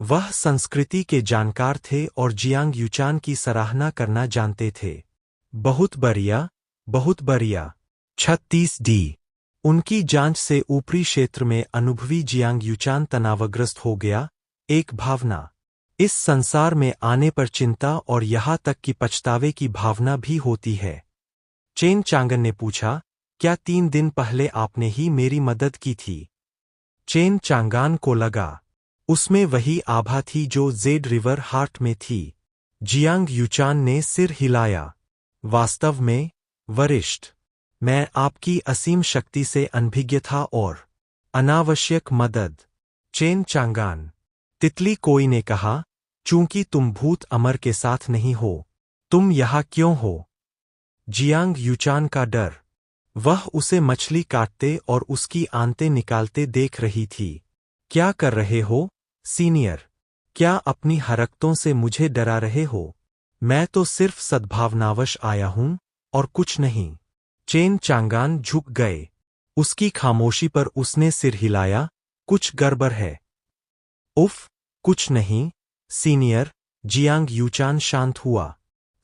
वह संस्कृति के जानकार थे और जियांग यूचान की सराहना करना जानते थे। बहुत बढ़िया, बहुत बढ़िया। 36D। उनकी जांच से ऊपरी क्षेत्र में अनुभवी जियांग यूचान तनावग्रस्त हो गया। एक भावना, इस संसार में आने पर चिंता और यहाँ तक कि पछतावे की भावना भी होती है। चेन चांगन ने पूछा, क्या 3 दिन पहले आपने ही मेरी मदद की थी? चेन चांगान को लगा, उसमें वही आभा थी जो जेड रिवर हार्ट में थी। जियांग यूचान ने सिर हिलाया। वास्तव में, वरिष्ठ, मैं आपकी असीम शक्ति से अनभिज्ञ था और अनावश्यक मदद। चेन चांगान, तितली कोई ने कहा, चूंकि तुम भूत अमर के साथ नहीं हो, तुम यहाँ क्यों हो? जियांग यूचान का डर। वह उसे मछली काटते और उसकी आंतें निकालते देख रही थी। क्या कर रहे हो, सीनियर? क्या अपनी हरकतों से मुझे डरा रहे हो? मैं तो सिर्फ सद्भावनावश आया हूं और कुछ नहीं। चेन चांगान झुक गए। उसकी खामोशी पर उसने सिर हिलाया, कुछ गड़बड़ है। उफ, कुछ नहीं, सीनियर। जियांग यूचान शांत हुआ।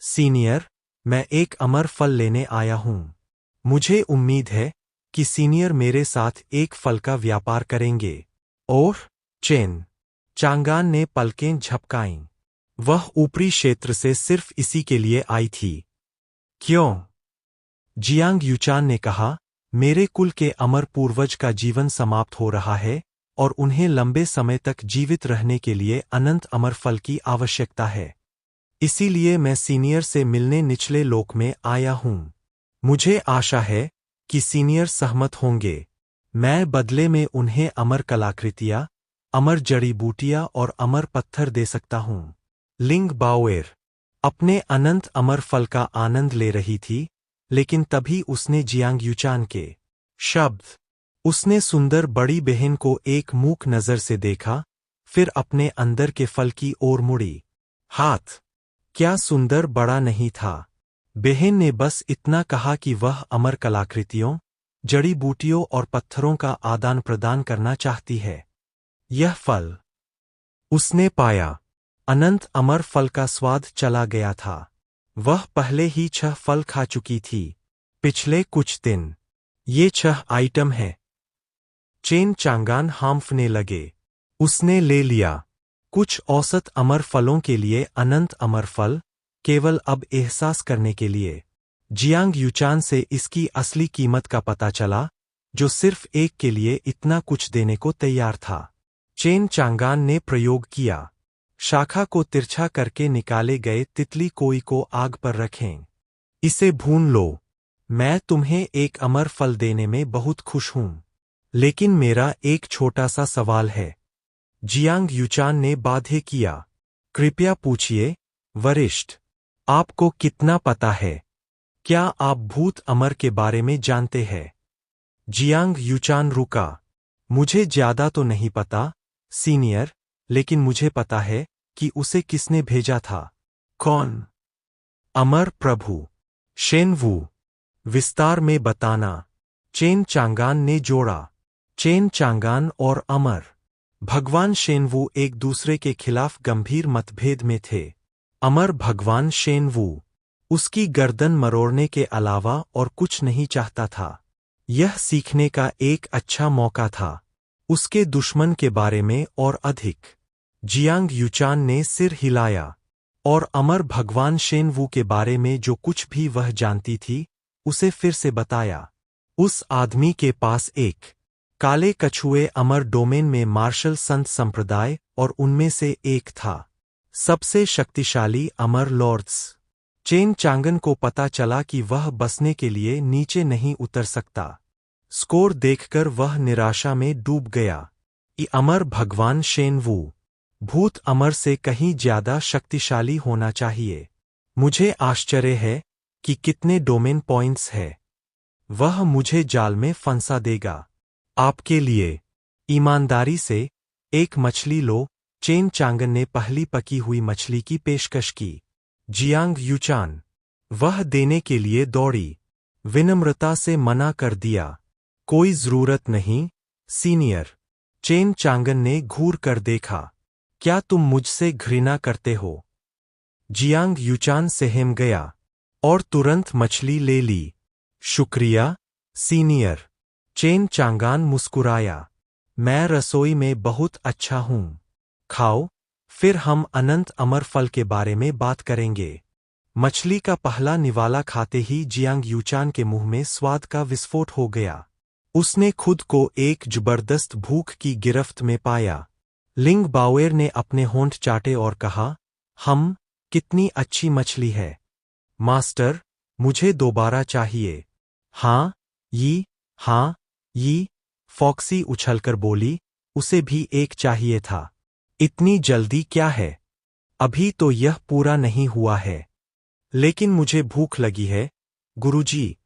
सीनियर, मैं एक अमर फल लेने आया हूं। मुझे उम्मीद है कि सीनियर मेरे साथ एक फल का व्यापार करेंगे। ओह, चेन चांगान ने पलकें झपकाईं। वह ऊपरी क्षेत्र से सिर्फ इसी के लिए आई थी। क्यों? जियांग यूचान ने कहा, मेरे कुल के अमर पूर्वज का जीवन समाप्त हो रहा है और उन्हें लंबे समय तक जीवित रहने के लिए अनंत अमर फल की आवश्यकता है। इसीलिए मैं सीनियर से मिलने निचले लोक में आया हूं। मुझे आशा है कि सीनियर सहमत होंगे। मैं बदले में उन्हें अमर कलाकृतियाँ, अमर जड़ी बूटियाँ और अमर पत्थर दे सकता हूँ। लिंग बाओएर अपने अनंत अमर फल का आनंद ले रही थी, लेकिन तभी उसने जियांग यूचान के शब्द। उसने सुंदर बड़ी बहन को एक मूक नजर से देखा, फिर अपने अंदर के फल की ओर मुड़ी। हाथ क्या सुंदर बड़ा नहीं था। बहन ने बस इतना कहा कि वह अमर कलाकृतियों, जड़ी बूटियों और पत्थरों का आदान प्रदान करना चाहती है। यह फल उसने पाया। अनंत अमर फल का स्वाद चला गया था। वह पहले ही 6 फल खा चुकी थी पिछले कुछ दिन। ये 6 आइटम हैं। चेन चांगान हांफने लगे। उसने ले लिया कुछ औसत अमर फलों के लिए अनंत अमर फल, केवल अब एहसास करने के लिए। जियांग यूचान से इसकी असली कीमत का पता चला, जो सिर्फ एक के लिए इतना कुछ देने को तैयार था। चेन चांगान ने प्रयोग किया। शाखा को तिरछा करके निकाले गए तितली कोई को आग पर रखें। इसे भून लो। मैं तुम्हें एक अमर फल देने में बहुत खुश हूं, लेकिन मेरा एक छोटा सा सवाल है। जियांग यूचान ने बाध्य किया। कृपया पूछिए, वरिष्ठ। आपको कितना पता है? क्या आप भूत अमर के बारे में जानते हैं? जियांग यूचान रुका। मुझे ज्यादा तो नहीं पता, सीनियर, लेकिन मुझे पता है कि उसे किसने भेजा था। कौन? अमर प्रभु शेनवू। विस्तार में बताना। चेन चांगान ने जोड़ा। चेन चांगान और अमर भगवान शेनवू एक दूसरे के खिलाफ गंभीर मतभेद में थे। अमर भगवान शेनवू उसकी गर्दन मरोड़ने के अलावा और कुछ नहीं चाहता था। यह सीखने का एक अच्छा मौका था, उसके दुश्मन के बारे में और अधिक। जियांग यूचान ने सिर हिलाया और अमर भगवान शेनवू के बारे में जो कुछ भी वह जानती थी, उसे फिर से बताया। उस आदमी के पास एक काले कछुए अमर डोमेन में मार्शल संत संप्रदाय और उनमें से एक था। सबसे शक्तिशाली अमर लॉर्ड्स। चेन चांगन को पता चला कि वह बसने के लिए नीचे नहीं उतर सकता। स्कोर देखकर वह निराशा में डूब गया। ये अमर भगवान शेनवू भूत अमर से कहीं ज्यादा शक्तिशाली होना चाहिए। मुझे आश्चर्य है कि कितने डोमेन पॉइंट्स है। वह मुझे जाल में फंसा देगा। आपके लिए ईमानदारी से एक मछली लो। चेन चांगन ने पहली पकी हुई मछली की पेशकश की। जियांग यूचान वह देने के लिए दौड़ी। विनम्रता से मना कर दिया। कोई जरूरत नहीं, सीनियर। चेन चांगन ने घूर कर देखा। क्या तुम मुझसे घृणा करते हो? जियांग यूचान सहम गया और तुरंत मछली ले ली। शुक्रिया, सीनियर। चेन चांगान मुस्कुराया। मैं रसोई में बहुत अच्छा हूं। खाओ, फिर हम अनंत अमर फल के बारे में बात करेंगे। मछली का पहला निवाला खाते ही जियांग यूचान के मुंह में स्वाद का विस्फोट हो गया। उसने खुद को एक जबरदस्त भूख की गिरफ्त में पाया। लिंग बाओएर ने अपने होंठ चाटे और कहा, कितनी अच्छी मछली है। मास्टर, मुझे दोबारा चाहिए। हाँ, ये, फॉक्सी उछलकर बोली, उसे भी एक चाहिए था। इतनी जल्दी क्या है? अभी तो यह पूरा नहीं हुआ है। लेकिन मुझे भूख लगी है, गुरुजी।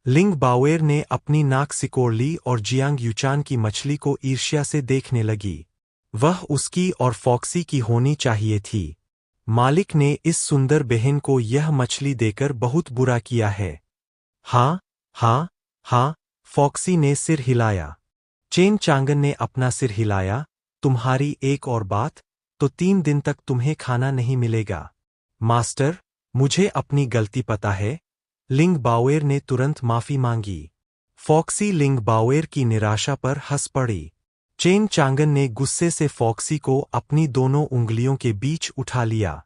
लिंग बाओएर ने अपनी नाक सिकोड़ ली और जियांग यूचान की मछली को ईर्ष्या से देखने लगी। वह उसकी और फॉक्सी की होनी चाहिए थी। मालिक ने इस सुंदर बहन को यह मछली देकर बहुत बुरा किया है। हाँ, फॉक्सी ने सिर हिलाया। चेन चांगन ने अपना सिर हिलाया। तुम्हारी एक और बात, तो 3 दिन तक तुम्हें खाना नहीं मिलेगा। मास्टर, मुझे अपनी गलती पता है। लिंग बाओएर ने तुरंत माफी मांगी। फॉक्सी लिंग बाओएर की निराशा पर हंस पड़ी। चेन चांगन ने गुस्से से फॉक्सी को अपनी दोनों उंगलियों के बीच उठा लिया।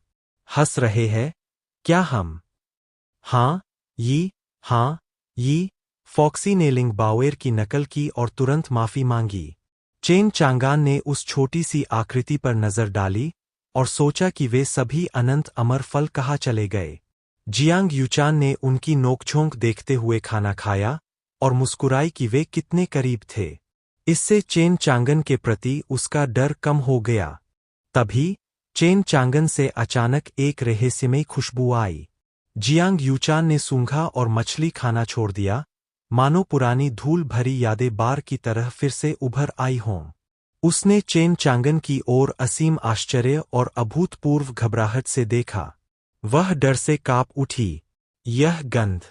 हंस रहे हैं क्या हम? हाँ, ये, फॉक्सी ने लिंग बाओएर की नकल की और तुरंत माफी मांगी। चेन चांगान ने उस छोटी सी आकृति पर नजर डाली और सोचा कि वे सभी अनंत अमर फल कहाँ चले गए। जियांग यूचान ने उनकी नोकझोंक देखते हुए खाना खाया और मुस्कुराई कि वे कितने करीब थे। इससे चेन चांगन के प्रति उसका डर कम हो गया। तभी चेन चांगन से अचानक एक रहस्यमयी खुशबू आई। जियांग यूचान ने सूंघा और मछली खाना छोड़ दिया, मानो पुरानी धूल भरी यादें बार की तरह फिर से उभर आई हों। उसने चेन चांगन की ओर असीम आश्चर्य और अभूतपूर्व घबराहट से देखा। वह डर से कांप उठी। यह गंध!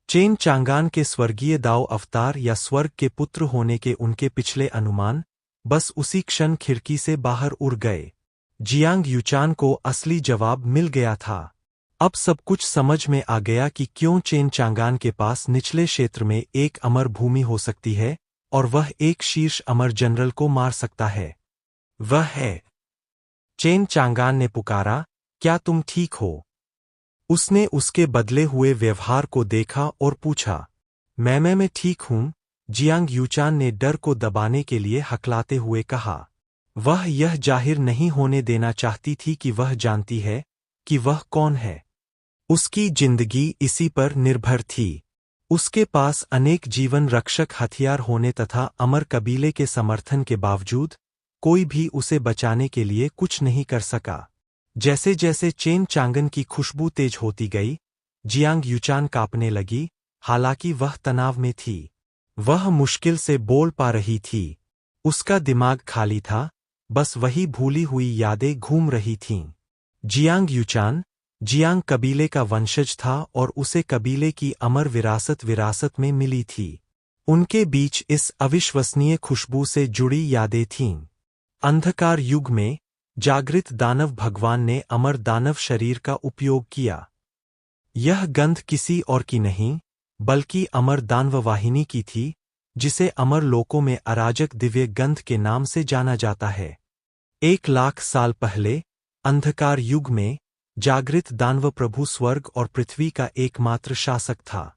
चेन चांगान के स्वर्गीय दाओ अवतार या स्वर्ग के पुत्र होने के उनके पिछले अनुमान बस उसी क्षण खिड़की से बाहर उड़ गए। जियांग यूचान को असली जवाब मिल गया था। अब सब कुछ समझ में आ गया कि क्यों चेन चांगान के पास निचले क्षेत्र में एक अमर भूमि हो सकती है और वह एक शीर्ष अमर जनरल को मार सकता है। वह है। चेन चांगान ने पुकारा, क्या तुम ठीक हो? उसने उसके बदले हुए व्यवहार को देखा और पूछा। मैं ठीक हूं, जियांग यूचान ने डर को दबाने के लिए हकलाते हुए कहा। वह यह जाहिर नहीं होने देना चाहती थी कि वह जानती है कि वह कौन है। उसकी जिंदगी इसी पर निर्भर थी। उसके पास अनेक जीवन रक्षक हथियार होने तथा अमर कबीले के समर्थन के बावजूद कोई भी उसे बचाने के लिए कुछ नहीं कर सका। जैसे जैसे चेन चांगन की खुशबू तेज होती गई, जियांग यूचान कांपने लगी, हालांकि वह तनाव में थी। वह मुश्किल से बोल पा रही थी। उसका दिमाग खाली था, बस वही भूली हुई यादें घूम रही थीं। जियांग यूचान, जियांग कबीले का वंशज था और उसे कबीले की अमर विरासत में मिली थी। उनके बीच इस अविश्वसनीय खुशबू से जुड़ी यादें थीं। अंधकार युग में जागृत दानव भगवान ने अमर दानव शरीर का उपयोग किया। यह गंध किसी और की नहीं, बल्कि अमर दानववाहिनी की थी, जिसे अमर लोकों में अराजक दिव्य गंध के नाम से जाना जाता है। 1,00,000 साल पहले, अंधकार युग में, जागृत दानव प्रभु स्वर्ग और पृथ्वी का एकमात्र शासक था।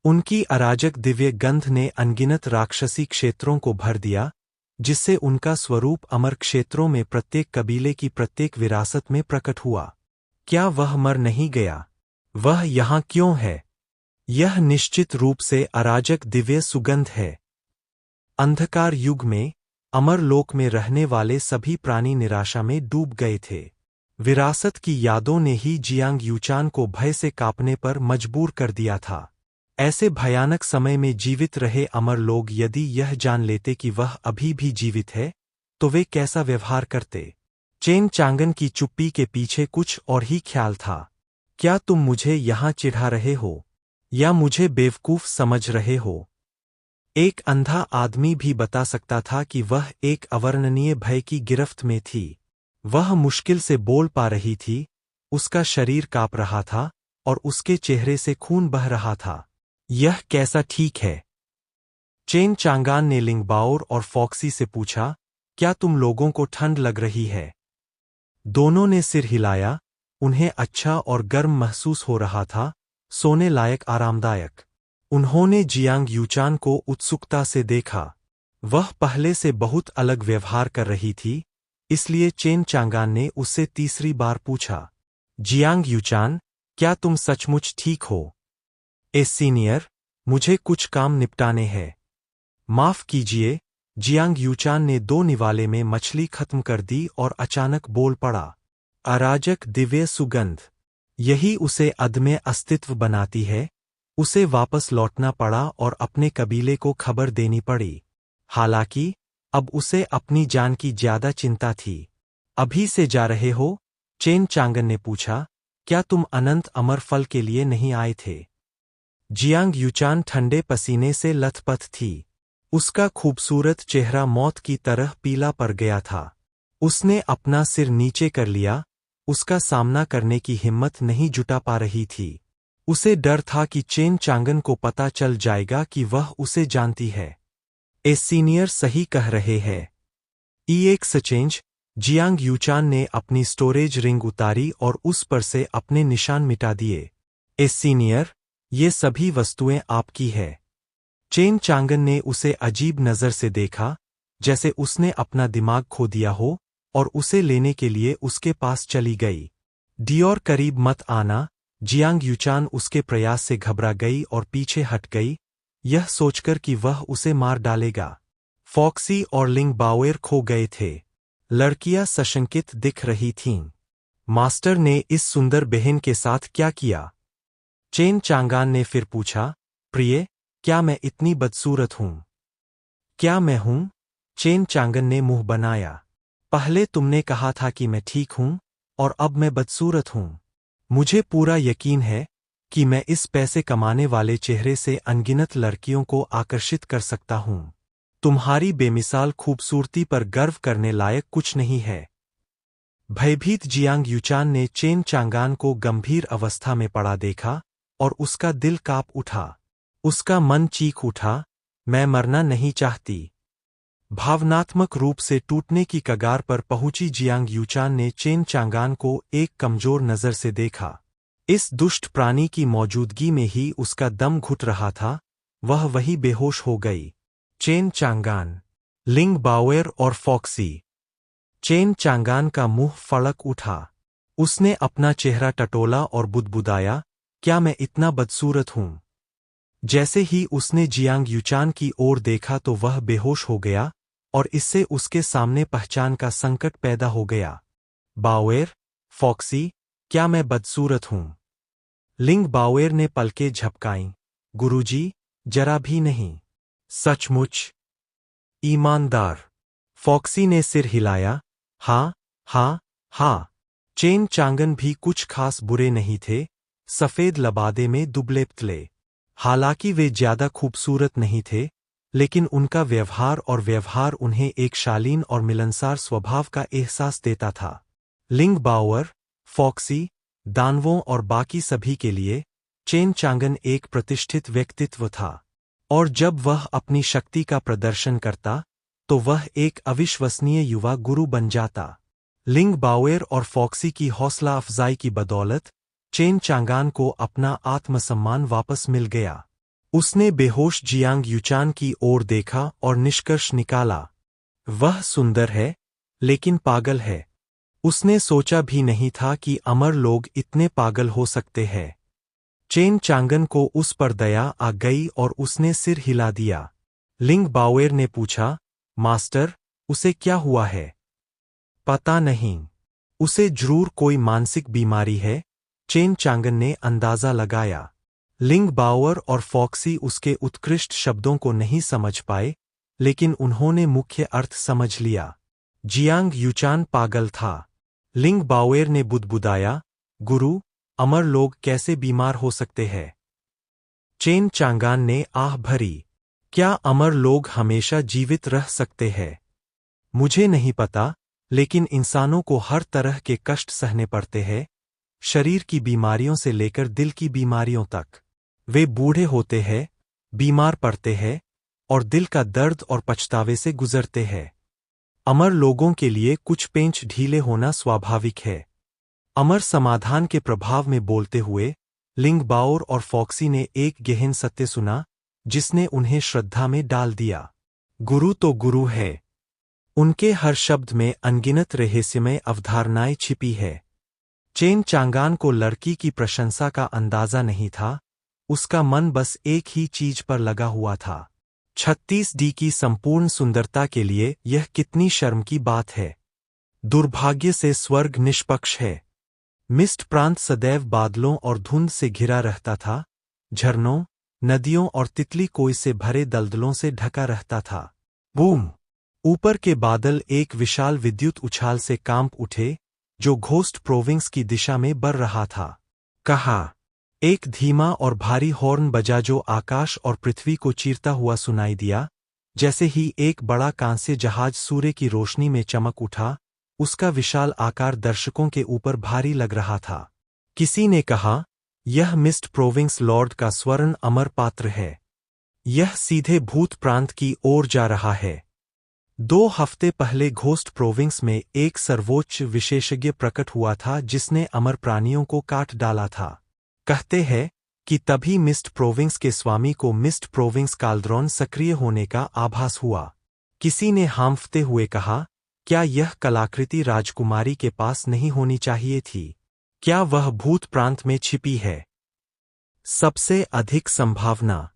उनकी अराजक दिव्य गंध ने अनगिनत राक्षसी क्षेत्रों को भर दिया, जिससे उनका स्वरूप अमर क्षेत्रों में प्रत्येक कबीले की प्रत्येक विरासत में प्रकट हुआ। क्या वह मर नहीं गया? वह यहाँ क्यों है? यह निश्चित रूप से अराजक दिव्य सुगंध है। अंधकार युग में, अमर लोक में रहने वाले सभी प्राणी निराशा में डूब गए थे। विरासत की यादों ने ही जियांग यूचान को भय से कांपने पर मजबूर कर दिया था। ऐसे भयानक समय में जीवित रहे अमर लोग यदि यह जान लेते कि वह अभी भी जीवित है, तो वे कैसा व्यवहार करते? चेन चांगन की चुप्पी के पीछे कुछ और ही ख्याल था। क्या तुम मुझे यहाँ चिढ़ा रहे हो? या मुझे बेवकूफ समझ रहे हो? एक अंधा आदमी भी बता सकता था कि वह एक अवर्णनीय भय की गिरफ्त में थी। वह मुश्किल से बोल पा रही थी, उसका शरीर कांप रहा था और उसके चेहरे से खून बह रहा था। यह कैसा ठीक है? चेन चांगान ने लिंगबाओर और फॉक्सी से पूछा, क्या तुम लोगों को ठंड लग रही है? दोनों ने सिर हिलाया। उन्हें अच्छा और गर्म महसूस हो रहा था, सोने लायक आरामदायक। उन्होंने जियांग यूचान को उत्सुकता से देखा। वह पहले से बहुत अलग व्यवहार कर रही थी, इसलिए चेन चांगान ने उससे तीसरी बार पूछा, जियांग यूचान, क्या तुम सचमुच ठीक हो? सीनियर, मुझे कुछ काम निपटाने हैं। माफ कीजिए। जियांग यूचान ने 2 निवाले में मछली खत्म कर दी और अचानक बोल पड़ा। अराजक दिव्य सुगंध, यही उसे अदम्य अस्तित्व बनाती है। उसे वापस लौटना पड़ा और अपने कबीले को खबर देनी पड़ी। हालांकि अब उसे अपनी जान की ज्यादा चिंता थी। अभी से जा रहे हो? चेन चांगन ने पूछा, क्या तुम अनंत अमर फल के लिए नहीं आए थे? जियांग यूचान ठंडे पसीने से लथपथ थी। उसका खूबसूरत चेहरा मौत की तरह पीला पड़ गया था। उसने अपना सिर नीचे कर लिया, उसका सामना करने की हिम्मत नहीं जुटा पा रही थी। उसे डर था कि चेन चांगन को पता चल जाएगा कि वह उसे जानती है। सीनियर सही कह रहे हैं। एक सचेंज, जियांग यूचान ने अपनी स्टोरेज रिंग उतारी और उस पर से अपने निशान मिटा दिए। सीनियर, ये सभी वस्तुएं आपकी है। चेन चांगन ने उसे अजीब नजर से देखा, जैसे उसने अपना दिमाग खो दिया हो, और उसे लेने के लिए उसके पास चली गई। डियोर, करीब मत आना। जियांग यूचान उसके प्रयास से घबरा गई और पीछे हट गई, यह सोचकर कि वह उसे मार डालेगा। फॉक्सी और लिंग बाओएर खो गए थे। लड़कियां सशंकित दिख रही थीं। मास्टर ने इस सुंदर बहन के साथ क्या किया? चेन चांगान ने फिर पूछा। प्रिय, क्या मैं इतनी बदसूरत हूं? क्या मैं हूं? चेन चांगन ने मुंह बनाया। पहले तुमने कहा था कि मैं ठीक हूं, और अब मैं बदसूरत हूं। मुझे पूरा यकीन है कि मैं इस पैसे कमाने वाले चेहरे से अनगिनत लड़कियों को आकर्षित कर सकता हूं। तुम्हारी बेमिसाल खूबसूरती पर गर्व करने लायक कुछ नहीं है। भयभीत जियांग यूचान ने चेन चांगान को गंभीर अवस्था में पड़ा देखा और उसका दिल कांप उठा। उसका मन चीख उठा, मैं मरना नहीं चाहती। भावनात्मक रूप से टूटने की कगार पर पहुंची जियांग यूचान ने चेन चांगान को एक कमजोर नजर से देखा। इस दुष्ट प्राणी की मौजूदगी में ही उसका दम घुट रहा था। वह वही बेहोश हो गई। चेन चांगान, लिंग बाओएर और फॉक्सी। चेन चांगान का मुंह फड़क उठा। उसने अपना चेहरा टटोला और बुदबुदाया, क्या मैं इतना बदसूरत हूं? जैसे ही उसने जियांग यूचान की ओर देखा तो वह बेहोश हो गया और इससे उसके सामने पहचान का संकट पैदा हो गया। बाओएर, फॉक्सी, क्या मैं बदसूरत हूं? लिंग बाओएर ने पलकें झपकाईं। गुरुजी, जरा भी नहीं। सचमुच? ईमानदार? फॉक्सी ने सिर हिलाया। हाँ, हाँ, हाँ। चेन चांगन भी कुछ खास बुरे नहीं थे, सफेद लबादे में दुबले पतले। हालांकि वे ज्यादा खूबसूरत नहीं थे, लेकिन उनका व्यवहार उन्हें एक शालीन और मिलनसार स्वभाव का एहसास देता था। लिंग बाओएर, फॉक्सी, दानवों और बाकी सभी के लिए चेन चांगन एक प्रतिष्ठित व्यक्तित्व था, और जब वह अपनी शक्ति का प्रदर्शन करता तो वह एक अविश्वसनीय युवा गुरु बन जाता। लिंग बाओएर और फॉक्सी की हौसला अफजाई की बदौलत चेन चांगान को अपना आत्मसम्मान वापस मिल गया। उसने बेहोश जियांग यूचान की ओर देखा और निष्कर्ष निकाला, वह सुंदर है, लेकिन पागल है। उसने सोचा भी नहीं था कि अमर लोग इतने पागल हो सकते हैं। चेन चांगन को उस पर दया आ गई और उसने सिर हिला दिया। लिंग बाओएर ने पूछा, मास्टर, उसे क्या हुआ है? पता नहीं। उसे जरूर कोई मानसिक बीमारी है, चेन चांगन ने अंदाजा लगाया। लिंग बाओएर और फॉक्सी उसके उत्कृष्ट शब्दों को नहीं समझ पाए, लेकिन उन्होंने मुख्य अर्थ समझ लिया। जियांग यूचान पागल था। लिंग बाओएर ने बुदबुदाया, गुरु, अमर लोग कैसे बीमार हो सकते हैं? चेन चांगान ने आह भरी, क्या अमर लोग हमेशा जीवित रह सकते हैं? मुझे नहीं पता, लेकिन इंसानों को हर तरह के कष्ट सहने पड़ते हैं, शरीर की बीमारियों से लेकर दिल की बीमारियों तक। वे बूढ़े होते हैं, बीमार पड़ते हैं, और दिल का दर्द और पछतावे से गुजरते हैं। अमर लोगों के लिए कुछ पेंच ढीले होना स्वाभाविक है। अमर समाधान के प्रभाव में बोलते हुए लिंग बाओएर और फॉक्सी ने एक गहन सत्य सुना, जिसने उन्हें श्रद्धा में डाल दिया। गुरु तो गुरु है। उनके हर शब्द में अनगिनत रहस्यमय अवधारणाएं छिपी है। चेन चांगान को लड़की की प्रशंसा का अंदाजा नहीं था, उसका मन बस एक ही चीज पर लगा हुआ था। 36D की संपूर्ण सुंदरता के लिए यह कितनी शर्म की बात है। दुर्भाग्य से स्वर्ग निष्पक्ष है। मिस्ट प्रांत सदैव बादलों और धुंध से घिरा रहता था, झरनों, नदियों और तितली कोई से भरे दलदलों से ढका रहता था। बूम! ऊपर के बादल एक विशाल विद्युत उछाल से कांप उठे, जो घोस्ट प्रोविंस की दिशा में बढ़ रहा था। कहा, एक धीमा और भारी हॉर्न बजा जो आकाश और पृथ्वी को चीरता हुआ सुनाई दिया। जैसे ही एक बड़ा कांस्य जहाज सूर्य की रोशनी में चमक उठा, उसका विशाल आकार दर्शकों के ऊपर भारी लग रहा था। किसी ने कहा, यह मिस्ट प्रोविंस लॉर्ड का स्वर्ण अमर पात्र है। यह सीधे भूत प्रांत की ओर जा रहा है। 2 हफ्ते पहले घोस्ट प्रोविंस में एक सर्वोच्च विशेषज्ञ प्रकट हुआ था जिसने अमर प्राणियों को काट डाला था। कहते हैं कि तभी मिस्ट प्रोविंस के स्वामी को मिस्ट प्रोविंस काल्ड्रॉन सक्रिय होने का आभास हुआ। किसी ने हांफते हुए कहा, क्या यह कलाकृति राजकुमारी के पास नहीं होनी चाहिए थी? क्या वह भूत प्रांत में छिपी है? सबसे अधिक संभावना।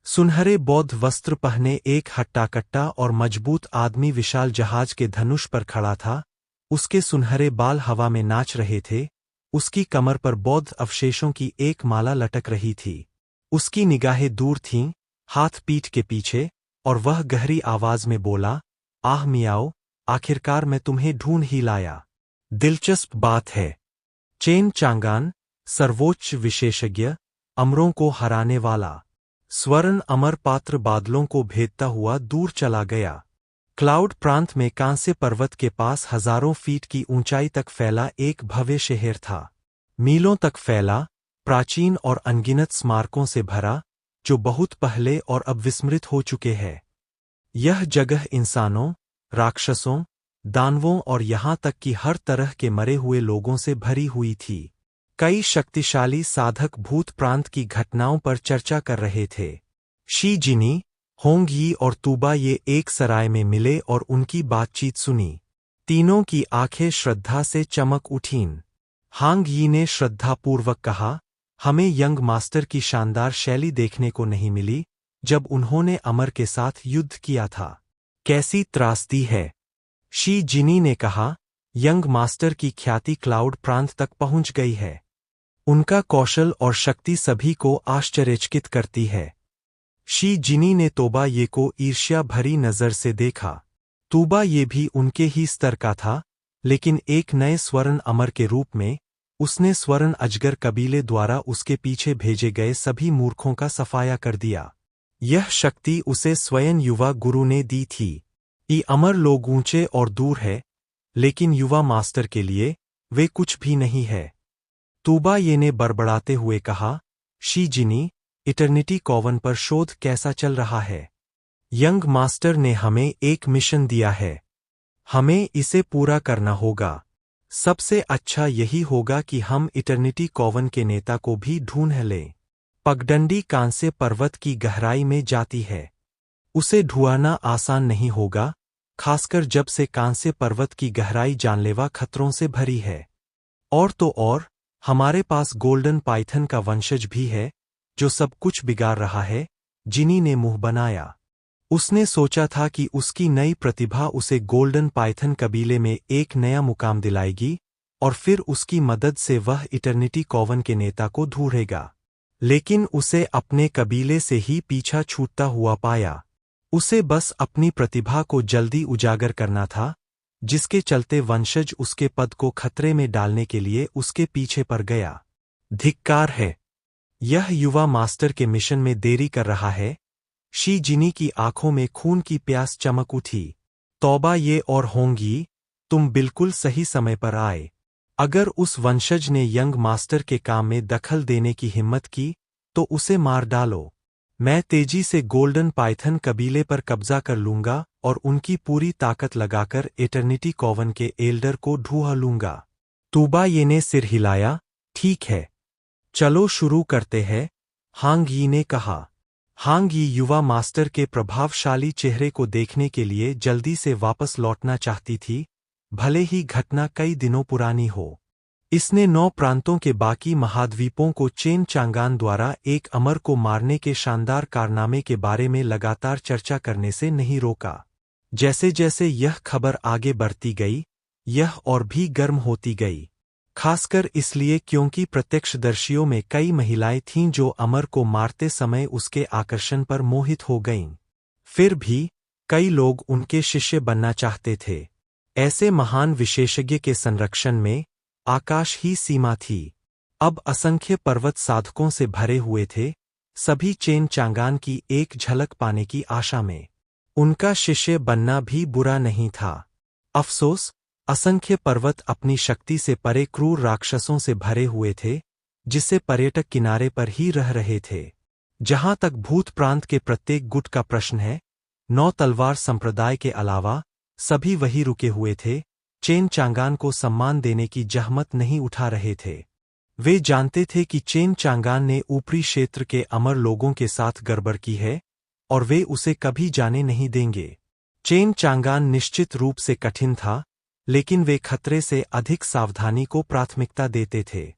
सुनहरे बौद्ध वस्त्र पहने एक हट्टाकट्टा और मजबूत आदमी विशाल जहाज के धनुष पर खड़ा था। उसके सुनहरे बाल हवा में नाच रहे थे। उसकी कमर पर बौद्ध अवशेषों की एक माला लटक रही थी। उसकी निगाहें दूर थीं, हाथ पीठ के पीछे, और वह गहरी आवाज में बोला, आह मियाओ, आखिरकार मैं तुम्हें ढूंढ ही लाया। दिलचस्प बात है। चेन चांगान, सर्वोच्च विशेषज्ञ, अमरों को हराने वाला। स्वर्ण अमर पात्र बादलों को भेदता हुआ दूर चला गया। क्लाउड प्रांत में कांस्य पर्वत के पास हजारों फीट की ऊंचाई तक फैला एक भव्य शहर था। मीलों तक फैला, प्राचीन और अनगिनत स्मारकों से भरा, जो बहुत पहले और अब विस्मृत हो चुके हैं। यह जगह इंसानों, राक्षसों, दानवों और यहाँ तक कि हर तरह के मरे हुए लोगों से भरी हुई थी। कई शक्तिशाली साधक भूत प्रांत की घटनाओं पर चर्चा कर रहे थे। शी जिनी, होंग यी और तूबा ये एक सराय में मिले और उनकी बातचीत सुनी। तीनों की आंखें श्रद्धा से चमक उठीं। हांग यी ने श्रद्धापूर्वक कहा, हमें यंग मास्टर की शानदार शैली देखने को नहीं मिली जब उन्होंने अमर के साथ युद्ध किया था। कैसी त्रासदी है। शी जिनी ने कहा, यंग मास्टर की ख्याति क्लाउड प्रांत तक पहुंच गई है। उनका कौशल और शक्ति सभी को आश्चर्यचकित करती है। शी जिनी ने तोबा ये को ईर्ष्या भरी नजर से देखा। तूबा ये भी उनके ही स्तर का था, लेकिन एक नए स्वर्ण अमर के रूप में उसने स्वर्ण अजगर कबीले द्वारा उसके पीछे भेजे गए सभी मूर्खों का सफाया कर दिया। यह शक्ति उसे स्वयं युवा गुरु ने दी थी। ये अमर लोग ऊंचे और दूर है, लेकिन युवा मास्टर के लिए वे कुछ भी नहीं है। तूबा ये ने बड़बड़ाते हुए कहा, शी जिनी, इटर्निटी कॉवन पर शोध कैसा चल रहा है? यंग मास्टर ने हमें एक मिशन दिया है। हमें इसे पूरा करना होगा। सबसे अच्छा यही होगा कि हम इटर्निटी कॉवन के नेता को भी ढूंढ लें। पगडंडी कांस्य पर्वत की गहराई में जाती है। उसे ढूंढना आसान नहीं होगा, खासकर जब से कांस्य पर्वत की गहराई जानलेवा खतरों से भरी है। और तो और, हमारे पास गोल्डन पाइथन का वंशज भी है, जो सब कुछ बिगाड़ रहा है। जिनी ने मुंह बनाया। उसने सोचा था कि उसकी नई प्रतिभा उसे गोल्डन पाइथन कबीले में एक नया मुकाम दिलाएगी, और फिर उसकी मदद से वह इटर्निटी कॉवन के नेता को ढूंढेगा। लेकिन उसे अपने कबीले से ही पीछा छूटता हुआ पाया। उसे बस अपनी प्रतिभा को जल्दी उजागर करना था, जिसके चलते वंशज उसके पद को खतरे में डालने के लिए उसके पीछे पड़ गया। धिक्कार है। यह युवा मास्टर के मिशन में देरी कर रहा है। शी जिनी की आंखों में खून की प्यास चमक उठी। तौबा ये और होंगी, तुम बिल्कुल सही समय पर आए। अगर उस वंशज ने यंग मास्टर के काम में दखल देने की हिम्मत की, तो उसे मार डालो। मैं तेजी से गोल्डन पाइथन कबीले पर कब्जा कर लूंगा और उनकी पूरी ताकत लगाकर एटर्निटी कॉवन के एल्डर को ढूंढ लूंगा। तूबा ये ने सिर हिलाया, ठीक है। चलो शुरू करते हैं, हांग यी ने कहा। हांग यी युवा मास्टर के प्रभावशाली चेहरे को देखने के लिए जल्दी से वापस लौटना चाहती थी, भले ही घटना कई दिनों पुरानी हो। इसने 9 प्रांतों के बाकी महाद्वीपों को चेन चांगान द्वारा एक अमर को मारने के शानदार कारनामे के बारे में लगातार चर्चा करने से नहीं रोका। जैसे जैसे यह खबर आगे बढ़ती गई, यह और भी गर्म होती गई। खासकर इसलिए क्योंकि प्रत्यक्षदर्शियों में कई महिलाएं थीं जो अमर को मारते समय उसके आकर्षण पर मोहित हो गईं। फिर भी कई लोग उनके शिष्य बनना चाहते थे। ऐसे महान विशेषज्ञ के संरक्षण में आकाश ही सीमा थी। अब असंख्य पर्वत साधकों से भरे हुए थे, सभी चेन चांगान की एक झलक पाने की आशा में। उनका शिष्य बनना भी बुरा नहीं था। अफसोस, असंख्य पर्वत अपनी शक्ति से परे क्रूर राक्षसों से भरे हुए थे, जिससे पर्यटक किनारे पर ही रह रहे थे। जहां तक भूत प्रांत के प्रत्येक गुट का प्रश्न है, 9 तलवार संप्रदाय के अलावा सभी वही रुके हुए थे, चेन चांगान को सम्मान देने की जहमत नहीं उठा रहे थे। वे जानते थे कि चेन चांगान ने ऊपरी क्षेत्र के अमर लोगों के साथ गड़बड़ की है, और वे उसे कभी जाने नहीं देंगे। चेन चांगान निश्चित रूप से कठिन था, लेकिन वे खतरे से अधिक सावधानी को प्राथमिकता देते थे।